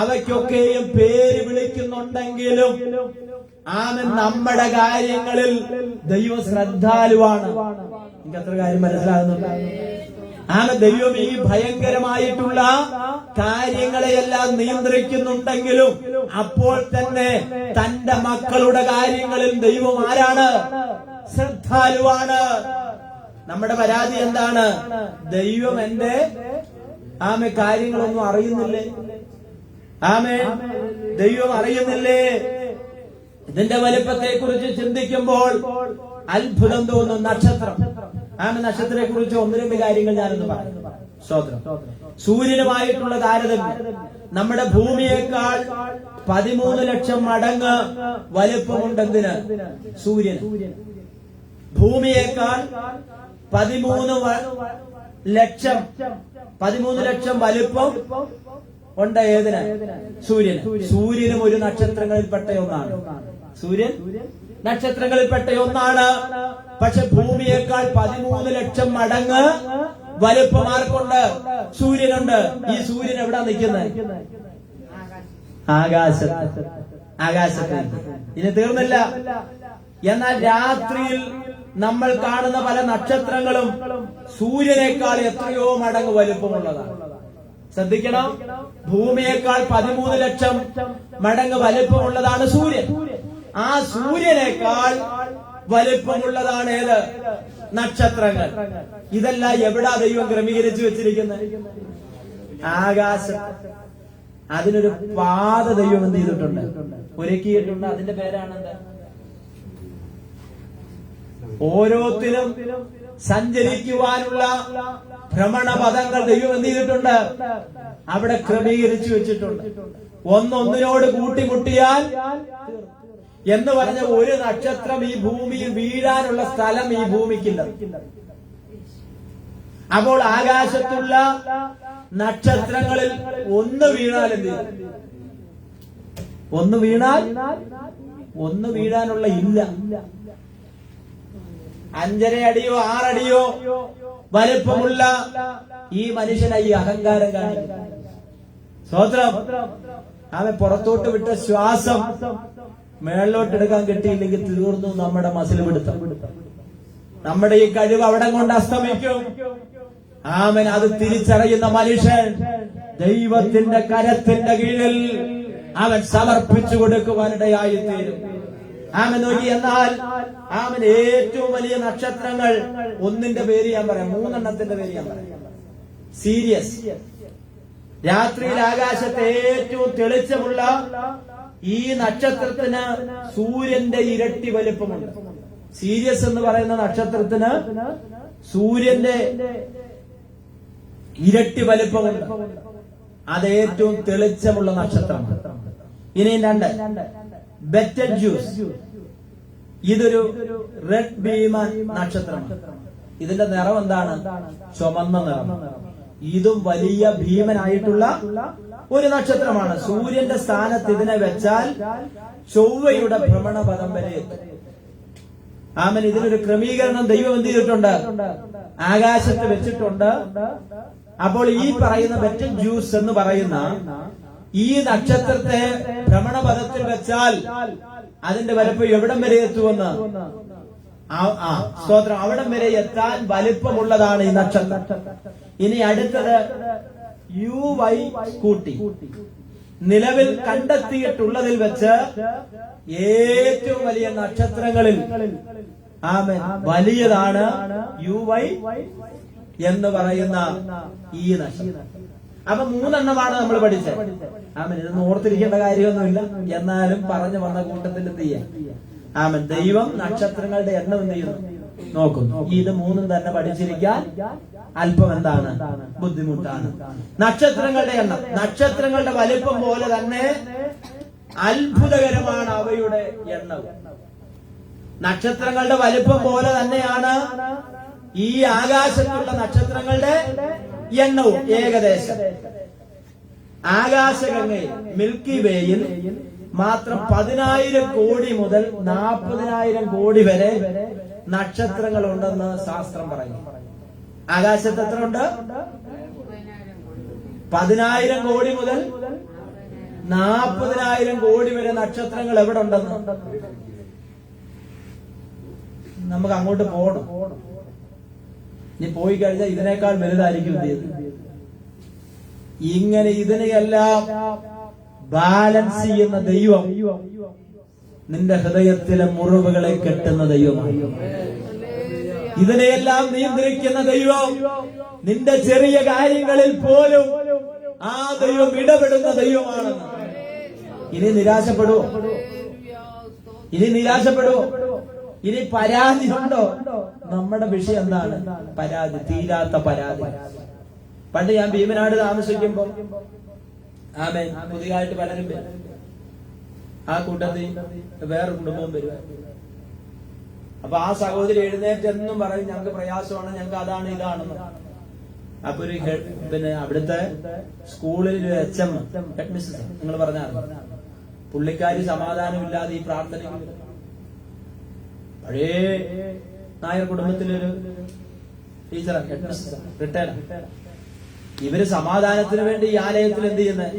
അവയ്ക്കൊക്കെയും പേര് വിളിക്കുന്നുണ്ടെങ്കിലും ആമൻ നമ്മുടെ കാര്യങ്ങളിൽ ദൈവം ശ്രദ്ധാലുവാണ്. എനിക്ക് അത്ര കാര്യം മനസ്സിലാകുന്നുണ്ട്. ആമൻ ദൈവം ഈ ഭയങ്കരമായിട്ടുള്ള കാര്യങ്ങളെയെല്ലാം നിയന്ത്രിക്കുന്നുണ്ടെങ്കിലും അപ്പോൾ തന്നെ തന്റെ മക്കളുടെ കാര്യങ്ങളിൽ ദൈവം ആരാണ്? ശ്രദ്ധാലുവാണ്. നമ്മുടെ പരാതി എന്താണ്? ദൈവം എന്റെ കാര്യങ്ങളൊന്നും അറിയുന്നില്ലേ? ദൈവം അറിയുന്നില്ലേ? ഇതിന്റെ വലിപ്പത്തെ കുറിച്ച് ചിന്തിക്കുമ്പോൾ അത്ഭുതം തോന്നും. നക്ഷത്രം, നക്ഷത്രത്തെ കുറിച്ച് ഒന്ന് രണ്ട് കാര്യങ്ങൾ ഞാനൊന്ന് പറഞ്ഞു. സ്തോത്രം. സൂര്യനുമായിട്ടുള്ള താരതമ്യം നമ്മുടെ ഭൂമിയേക്കാൾ 13 ലക്ഷം മടങ്ങ് വലിപ്പമുണ്ടെന്തിന്? സൂര്യന്. ഭൂമിയേക്കാൾ 13 ലക്ഷം വലിപ്പം ഉണ്ട് ഏതിന്? സൂര്യന്. സൂര്യനും ഒരു നക്ഷത്രങ്ങളിൽപ്പെട്ട ഒന്നാണ്. സൂര്യൻ നക്ഷത്രങ്ങളിൽപ്പെട്ട ഒന്നാണ്. പക്ഷെ ഭൂമിയേക്കാൾ 13 ലക്ഷം മടങ്ങ് വലിപ്പം ആർക്കുണ്ട്? സൂര്യനുണ്ട്. ഈ സൂര്യൻ എവിടെ നിൽക്കുന്നത്? ആകാശത്ത്. ഇനി തീർന്നില്ല. എന്നാൽ രാത്രിയിൽ നമ്മൾ കാണുന്ന പല നക്ഷത്രങ്ങളും സൂര്യനേക്കാൾ എത്രയോ മടങ്ങ് വലിപ്പമുള്ളതാണ്. ശ്രദ്ധിക്കണം, ഭൂമിയേക്കാൾ 13 ലക്ഷം മടങ്ങ് വലിപ്പമുള്ളതാണ് സൂര്യൻ. ആ സൂര്യനേക്കാൾ വലിപ്പമുള്ളതാണ് ഏത്? നക്ഷത്രങ്ങൾ. ഇതെല്ലാം എവിടാ ദൈവം ക്രമീകരിച്ചു വെച്ചിരിക്കുന്നത്? ആകാശം. അതിനൊരു പാത ദൈവം എന്ത് ചെയ്തിട്ടുണ്ട്? ഒരുക്കിയിട്ടുണ്ട്. അതിന്റെ പേരാണെന്ത്? ഓരോത്തിനും സഞ്ചരിക്കുവാനുള്ള ഭ്രമണപഥങ്ങൾ ദൈവം എന്ത് ചെയ്തിട്ടുണ്ട്? അവിടെ ക്രമീകരിച്ചു വെച്ചിട്ടുണ്ട്. ഒന്നൊന്നിനോട് കൂട്ടിമുട്ടിയാൽ എന്ന് പറഞ്ഞ ഒരു നക്ഷത്രം ഈ ഭൂമിയിൽ വീഴാനുള്ള സ്ഥലം ഈ ഭൂമിക്കില്ല. അപ്പോൾ ആകാശത്തുള്ള നക്ഷത്രങ്ങളിൽ ഒന്ന് വീണാൽ എന്ത് ചെയ്യും? ഒന്ന് വീഴാനുള്ള ഇല്ല. 5.5 അടിയോ 6 അടിയോ വലിപ്പമുള്ള ഈ മനുഷ്യനായി അഹങ്കാരം കാണിക്കും. സ്വതന്ത്രം. അവൻ പുറത്തോട്ട് വിട്ട ശ്വാസം മേളിലോട്ട് എടുക്കാൻ കിട്ടിയില്ലെങ്കിൽ തീർന്നു നമ്മുടെ മസിൽ പിടുത്തം. നമ്മുടെ ഈ കഴിവ് അവിടെ കൊണ്ട് അസ്തമിക്കും. ആമൻ. അത് തിരിച്ചറിയുന്ന മനുഷ്യൻ ദൈവത്തിന്റെ കരത്തിന്റെ കീഴിൽ അവൻ സമർപ്പിച്ചു കൊടുക്കുവാനിടയായി തീരും. ആമൻ. നോക്കി, എന്നാൽ ആമൻ ഏറ്റവും വലിയ നക്ഷത്രങ്ങൾ ഒന്നിന്റെ പേര് ഞാൻ പറയാം, 3 എണ്ണത്തിന്റെ പേര് ഞാൻ പറയാം. സീരിയസ്. രാത്രിയിൽ ആകാശത്തെ ഏറ്റവും തെളിച്ചമുള്ള ഈ നക്ഷത്രത്തിന് സൂര്യന്റെ ഇരട്ടി വലിപ്പമുണ്ട്. സീരിയസ് എന്ന് പറയുന്ന നക്ഷത്രത്തിന് സൂര്യന്റെ ഇരട്ടി വലിപ്പമുണ്ട്. അത് ഏറ്റവും തെളിച്ചമുള്ള നക്ഷത്രമാണ്. ഇനി 2 ബെറ്റൽജൂസ്. ഇതൊരു റെഡ് ഭീമൻ നക്ഷത്രമാണ്. ഇതിന്റെ നിറം എന്താണ്? ചുമന്ന നിറം. ഇതും വലിയ ഭീമനായിട്ടുള്ള ഒരു നക്ഷത്രമാണ്. സൂര്യന്റെ സ്ഥാനത്ത് ഇതിനെ വെച്ചാൽ ചൊവ്വയുടെ ഭ്രമണപഥം വരെ എത്തും. ആമൻ. ഇതിനൊരു ക്രമീകരണം ദൈവം എന്ത് ചെയ്തിട്ടുണ്ട്? ആകാശത്ത് വെച്ചിട്ടുണ്ട്. അപ്പോൾ ഈ പറയുന്ന ബെറ്റൽജൂസ് എന്ന് പറയുന്ന ഈ നക്ഷത്രത്തെ ഭ്രമണപഥത്തിൽ വെച്ചാൽ അതിന്റെ വലുപ്പം എവിടം വരെ എത്തുമെന്ന് സ്തോത്രം, അവിടം വരെ എത്താൻ വലിപ്പമുള്ളതാണ് ഈ നക്ഷത്രം. ഇനി അടുത്തത് UY സ്കൂട്ടി. നിലവിൽ കണ്ടെത്തിയിട്ടുള്ളതിൽ വെച്ച് ഏറ്റവും വലിയ നക്ഷത്രങ്ങളിൽ വലിയതാണ് UY എന്ന് പറയുന്ന ഈ നക്ഷത്രം. അപ്പൊ 3 എണ്ണമാണ് നമ്മൾ പഠിച്ചത്. ഇതൊന്നും ഓർത്തിരിക്കേണ്ട കാര്യമൊന്നുമില്ല, എന്നാലും പറഞ്ഞു വന്ന കൂട്ടത്തിൽ എന്ത് ചെയ്യാം? ദൈവം നക്ഷത്രങ്ങളുടെ എണ്ണം എന്ത് ചെയ്യുന്നു? നോക്കുന്നു. ഇത് 3 തന്നെ പഠിച്ചിരിക്കാൻ അല്പം എന്താണ്? ബുദ്ധിമുട്ടാണ്. നക്ഷത്രങ്ങളുടെ എണ്ണം, നക്ഷത്രങ്ങളുടെ വലിപ്പം പോലെ തന്നെ അത്ഭുതകരമാണ് അവയുടെ എണ്ണം. നക്ഷത്രങ്ങളുടെ വലിപ്പം പോലെ തന്നെയാണ് ഈ ആകാശത്തുള്ള നക്ഷത്രങ്ങളുടെ എണ്ണവും. ഏകദേശം ആകാശഗംഗയിൽ മിൽക്കി വേയിൽ മാത്രം 10,000 കോടി മുതൽ 40,000 കോടി വരെ നക്ഷത്രങ്ങൾ ഉണ്ടെന്ന് ശാസ്ത്രം പറയുന്നു. ആകാശത്ത് എത്ര ഉണ്ട്? 10,000 കോടി മുതൽ 40,000 കോടി വരെ നക്ഷത്രങ്ങൾ എവിടെ ഉണ്ടെന്ന് നമുക്ക് അങ്ങോട്ട് പോകണം. ഇനി പോയി കഴിഞ്ഞാൽ ഇതിനേക്കാൾ വലുതായിരിക്കും. ഇങ്ങനെ ഇതിനെയെല്ലാം ബാലൻസ് ചെയ്യുന്ന ദൈവം നിന്റെ ഹൃദയത്തിലെ മുറിവുകളെ കെട്ടുന്ന ദൈവമാണ്. ഇതിനെയെല്ലാം നിയന്ത്രിക്കുന്ന ദൈവം നിന്റെ ചെറിയ കാര്യങ്ങളിൽ പോലും ആ ദൈവം ഇടപെടുന്ന ദൈവമാണെന്ന്. ഇനി നിരാശപ്പെടുവോ? ഇനി പരാതി ഉണ്ടോ? നമ്മുടെ വിഷയം എന്താണ്? പരാതി, തീരാത്ത പരാതി. പണ്ട് ഞാൻ ഭീമനാട് താമസിക്കുമ്പോ പുതിയതായിട്ട് പലരും വരും. ആ കൂട്ടത്തിൽ വേറെ കുടുംബവും വരും. അപ്പൊ ആ സഹോദരി എഴുന്നേറ്റ് എന്നും പറയും ഞങ്ങൾക്ക് പ്രയാസമാണ്, ഞങ്ങൾക്ക് അതാണ് ഇതാണെന്ന്. അപ്പൊ ഒരു പിന്നെ അവിടുത്തെ സ്കൂളിൽ ഒരു HM ഹെഡ് മിസ്സസ് നിങ്ങൾ പറഞ്ഞാൽ പുള്ളിക്കാരി സമാധാനമില്ലാതെ ഈ പ്രാർത്ഥനയ്ക്ക് പഴയ നായർ കുടുംബത്തിലൊരു ടീച്ചറാണ്, ഹെഡ് മിസ്സസ്, റിട്ടയർഡ്. ഇവര് സമാധാനത്തിന് വേണ്ടി ഈ ആലയത്തിൽ എന്ത് ചെയ്യുന്നത്?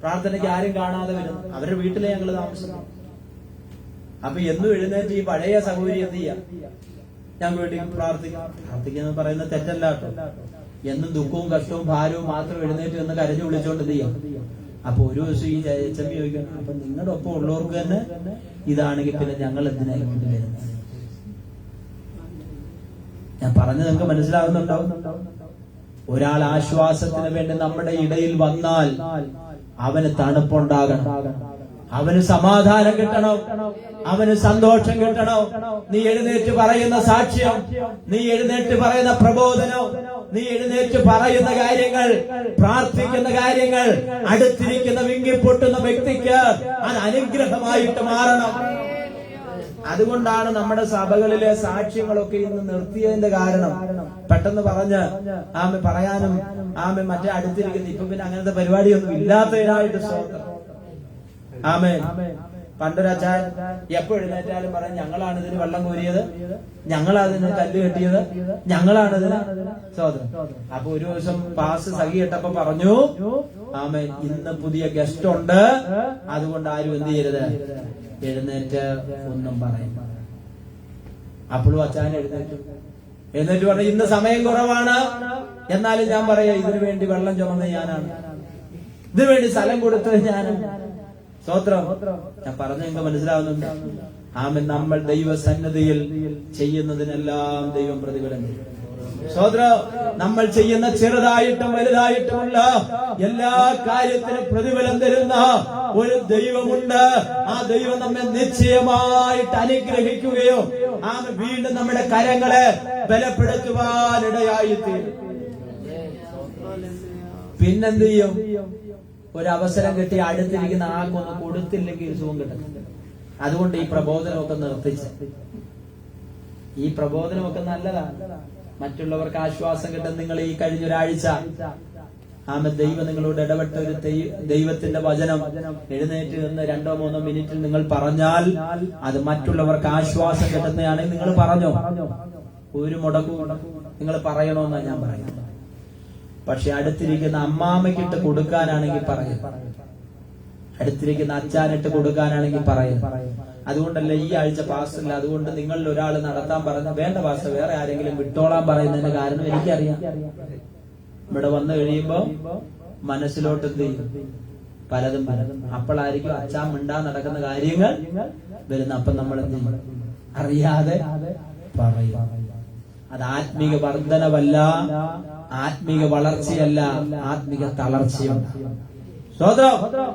പ്രാർത്ഥനയ്ക്ക് ആരും കാണാതെ വരുന്നു. അവരുടെ വീട്ടിലെ ഞങ്ങൾ താമസിക്കുന്നു. അപ്പൊ എന്നും എഴുന്നേറ്റ് ഈ പഴയ സഹോദരി എന്ത് ചെയ്യാം? ഞങ്ങൾക്ക് വേണ്ടി പ്രാർത്ഥിക്കുന്ന പറയുന്ന തെറ്റല്ല കേട്ടോ. എന്നും ദുഃഖവും കഷ്ടവും ഭാരവും മാത്രം എഴുന്നേറ്റ് എന്ന് കരഞ്ഞു വിളിച്ചോണ്ട് എന്ത് ചെയ്യാം? അപ്പൊ ഒരു ദിവസം ഈ HM ചോദിക്കണം, അപ്പൊ നിങ്ങളുടെ ഒപ്പം ഉള്ളവർക്ക് തന്നെ ഇതാണെങ്കിൽ പിന്നെ ഞങ്ങൾ എന്തിനായി കൊണ്ട് വരുന്നത്? ഞാൻ പറഞ്ഞത് നിങ്ങൾക്ക് മനസ്സിലാവുന്നുണ്ടാവും. ഒരാൾ ആശ്വാസത്തിന് വേണ്ടി നമ്മുടെ ഇടയിൽ വന്നാൽ അവന് തണുപ്പുണ്ടാകണം, അവന് സമാധാനം കിട്ടണം, അവന് സന്തോഷം കിട്ടണം. നീ എഴുന്നേറ്റ് പറയുന്ന സാക്ഷ്യം, നീ എഴുന്നേറ്റ് പറയുന്ന പ്രബോധനം, നീ എഴുന്നേറ്റ് പറയുന്ന കാര്യങ്ങൾ, പ്രാർത്ഥിക്കുന്ന കാര്യങ്ങൾ അടുത്തിരിക്കുന്ന വിങ്ങിപ്പൊട്ടുന്ന വ്യക്തിക്ക് അത് അനുഗ്രഹമായിട്ട് മാറണം. അതുകൊണ്ടാണ് നമ്മുടെ സഭകളിലെ സാക്ഷ്യങ്ങളൊക്കെ ഇന്ന് നിർത്തിയതിന്റെ കാരണം. പെട്ടെന്ന് പറഞ്ഞ് പറയാനും മറ്റേ അടുത്തിരിക്കുന്ന ഇപ്പൊ പിന്നെ അങ്ങനത്തെ പരിപാടിയൊന്നും ഇല്ലാത്തതിനായിട്ട് സ്തോത്രം. പണ്ടൊരച്ചാൻ എപ്പോ എഴുന്നേറ്റാലും പറയും ഞങ്ങളാണ് ഇതിന് വെള്ളം കോരിയത്, ഞങ്ങളതിന് കല്ല് കെട്ടിയത്, ഞങ്ങളാണിതിന് സ്തോത്രം. അപ്പൊ ഒരു ദിവസം പാസ് സഖി ഇട്ടപ്പോ പറഞ്ഞു, ഇന്ന് പുതിയ ഗസ്റ്റ് ഉണ്ട്, അതുകൊണ്ട് ആരും എന്ത് ചെയ്യരുത്, എഴുന്നേറ്റ് ഒന്നും പറയും. അപ്പോഴും അച്ഛൻ എഴുന്നേറ്റ് പറഞ്ഞു ഇന്ന് സമയം കുറവാണ്, എന്നാലും ഞാൻ പറയാം ഇതിനു വേണ്ടി വെള്ളം ചുമന്ന് ഞാനാണ്, ഇതിനു വേണ്ടി സ്ഥലം കൊടുത്തത് ഞാനാണ്. സ്തോത്രം. ഞാൻ പറഞ്ഞ നിങ്ങൾക്ക് മനസ്സിലാവുന്നുണ്ട്. നമ്മൾ ദൈവസന്നിധിയിൽ ചെയ്യുന്നതിനെല്ലാം ദൈവം പ്രതിഫലം ചെയ്യും. സ്തോത്രം. നമ്മൾ ചെയ്യുന്ന ചെറുതായിട്ടും വലുതായിട്ടുമുള്ള എല്ലാ കാര്യത്തിനും പ്രതിഫലം തരുന്ന ഒരു ദൈവമുണ്ട്. ആ ദൈവം നമ്മെ നിശ്ചയമായിട്ട് അനുഗ്രഹിക്കുകയോ വീണ്ടും നമ്മുടെ കരങ്ങളെ ബലപ്പെടുത്തുവാനിടയായിത്തീരും. പിന്നെന്ത് ചെയ്യും? ഒരവസരം കിട്ടി അടുത്തിരിക്കുന്ന ആൾക്കൊന്ന് കൊടുത്തില്ലെങ്കിൽ ഒരു സുഖം കിട്ടും. അതുകൊണ്ട് ഈ പ്രബോധനമൊക്കെ നിർത്തിച്ച്. ഈ പ്രബോധനമൊക്കെ നല്ലതാണ്, മറ്റുള്ളവർക്ക് ആശ്വാസം കിട്ടും. നിങ്ങൾ ഈ കഴിഞ്ഞൊരാഴ്ച ദൈവം നിങ്ങളോട് ഇടപെട്ട ഒരു ദൈവത്തിന്റെ വചനം എഴുന്നേറ്റ് നിന്ന് 2-3 മിനിറ്റിൽ നിങ്ങൾ പറഞ്ഞാൽ അത് മറ്റുള്ളവർക്ക് ആശ്വാസം കിട്ടുന്നതാണെങ്കിൽ നിങ്ങൾ പറഞ്ഞോ, ഒരു മുടക്കും നിങ്ങൾ പറയണമെന്നാണ് ഞാൻ പറയുന്നത്. പക്ഷെ അടുത്തിരിക്കുന്ന അമ്മാമ്മയ്ക്കിട്ട് കൊടുക്കാനാണെങ്കിൽ പറയും, അടുത്തിരിക്കുന്ന അച്ഛനിട്ട് കൊടുക്കാനാണെങ്കിൽ പറയും. അതുകൊണ്ടല്ല ഈ ആഴ്ച പാസ്റ്ററില്ല, അതുകൊണ്ട് നിങ്ങളിൽ ഒരാൾ നടത്താൻ പറഞ്ഞ വേണ്ട പാസ്റ്റർ വേറെ ആരെങ്കിലും വിട്ടോളാൻ പറയുന്നതിന്റെ കാരണം എനിക്കറിയാം. ഇവിടെ വന്നു കഴിയുമ്പോ മനസ്സിലോട്ട് എന്ത് ചെയ്യും? പലതും അപ്പോഴായിരിക്കും അച്ഛാൻ മിണ്ടാൻ നടക്കുന്ന കാര്യങ്ങൾ വരുന്ന. അപ്പം നമ്മൾ എന്ത് ചെയ്യും? അറിയാതെ പറയും. അത് ആത്മീക വർധനവല്ല, ആത്മീക വളർച്ചയല്ല, ആത്മീക തളർച്ചയുണ്ട്. സ്വതന്ത്രം.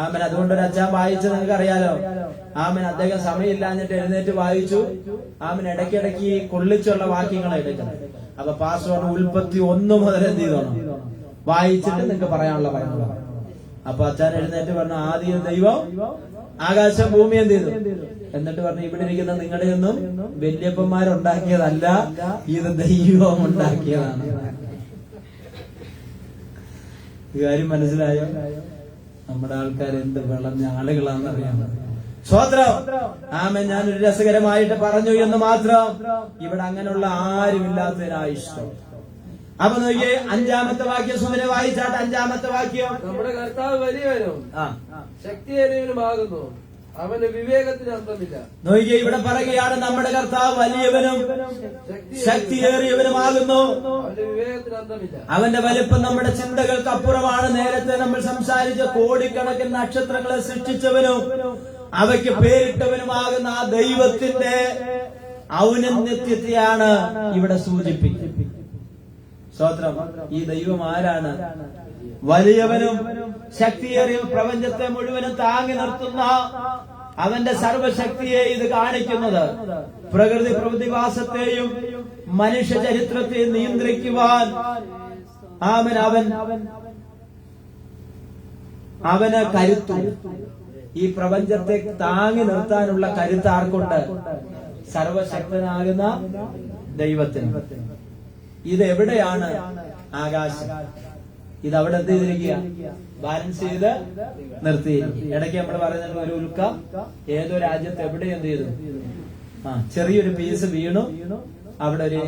ആമൻ. അതുകൊണ്ടൊരു അച്ഛൻ വായിച്ചത് നിങ്ങൾക്ക് അറിയാലോ. ആമൻ. അദ്ദേഹം സമയമില്ലാഞ്ഞിട്ട് എഴുന്നേറ്റ് വായിച്ചു. ആമൻ. ഇടയ്ക്കിടയ്ക്ക് കൊള്ളിച്ചുള്ള വാക്യങ്ങൾ എടുക്കണം. അപ്പൊ പാസ്വേഡ് 1 മുതൽ എന്ത് ചെയ്തോണം വായിച്ചിട്ട് നിങ്ങൾക്ക് പറയാനുള്ള പറഞ്ഞു. അപ്പൊ അച്ഛൻ എഴുന്നേറ്റ് പറഞ്ഞു, ആദ്യം ദൈവം ആകാശം ഭൂമി എന്ത് ചെയ്തു? എന്നിട്ട് പറഞ്ഞു, ഇവിടെ ഇരിക്കുന്ന നിങ്ങളുടെ ഒന്നും വല്യപ്പന്മാരുണ്ടാക്കിയതല്ല, ഇത് ദൈവം ഉണ്ടാക്കിയതാണ്. ഈ കാര്യം മനസ്സിലായോ? നമ്മുടെ ആൾക്കാർ എന്ത് വിളഞ്ഞ ആളുകളാണെന്നറിയാം. സ്വോത്രം. ആമേൻ. ഞാനൊരു രസകരമായിട്ട് പറഞ്ഞു എന്ന് മാത്രം. ഇവിടെ അങ്ങനെയുള്ള ആരുമില്ലാത്തതിനാ ഇഷ്ടം. അപ്പൊ നോക്കിയേ 5-ാമത്തെ വാക്യം സുമനെ വായിച്ചാട്ടെ. 5-ാമത്തെ വാക്യം. നമ്മുടെ കർത്താവ് വലിയവനും ശക്തിയേറിയവനുമാകുന്നു, അവന് വിവേകത്തിന് അന്തമില്ല. നോക്കിയേ, ഇവിടെ പറയുകയാണ് നമ്മുടെ കർത്താവ് വലിയവനും ശക്തിയേറിയവനുമാകുന്നു, അവന്റെ വിവേകത്തിന് അന്തമില്ല. അവന്റെ വലിപ്പം നമ്മുടെ ചിന്തകൾക്ക് അപ്പുറമാണ്. നേരത്തെ നമ്മൾ സംസാരിച്ച കോടിക്കണക്കിന് നക്ഷത്രങ്ങളെ സൃഷ്ടിച്ചവനും അവയ്ക്ക് പേരിട്ടവനുമാകുന്ന ആ ദൈവത്തിന്റെ ഔന്നത്യത്തെയാണ് ഇവിടെ സൂചിപ്പിക്കുന്നത്. സ്തോത്രം. ഈ ദൈവം ആരാണ്? വലിയവനും ശക്തിയേറിയ പ്രപഞ്ചത്തെ മുഴുവനും താങ്ങി നിർത്തുന്ന അവന്റെ സർവശക്തിയെ ഇത് കാണിക്കുന്നത്. പ്രകൃതി പ്രതിഭാസത്തെയും മനുഷ്യ ചരിത്രത്തെയും നിയന്ത്രിക്കുവാൻ അവന് കരുത്തു. ഈ പ്രപഞ്ചത്തെ താങ്ങി നിർത്താനുള്ള കരുത്ത് ആർക്കുണ്ട്? സർവശക്തനാകുന്ന ദൈവത്തിന്. ഇതെവിടെയാണ്? ആകാശം. ഇതവിടെ എന്ത് ചെയ്തിരിക്കുക? ബാലൻസ് ചെയ്ത് നിർത്തിയിരിക്കുക. ഇടയ്ക്ക് നമ്മൾ പറയുന്നത് ഒരു ഉൽക്ക ഏതോ രാജ്യത്ത് എവിടെ എന്ത് ചെയ്തു? ചെറിയൊരു പീസ് വീണു, അവിടെ ഒരു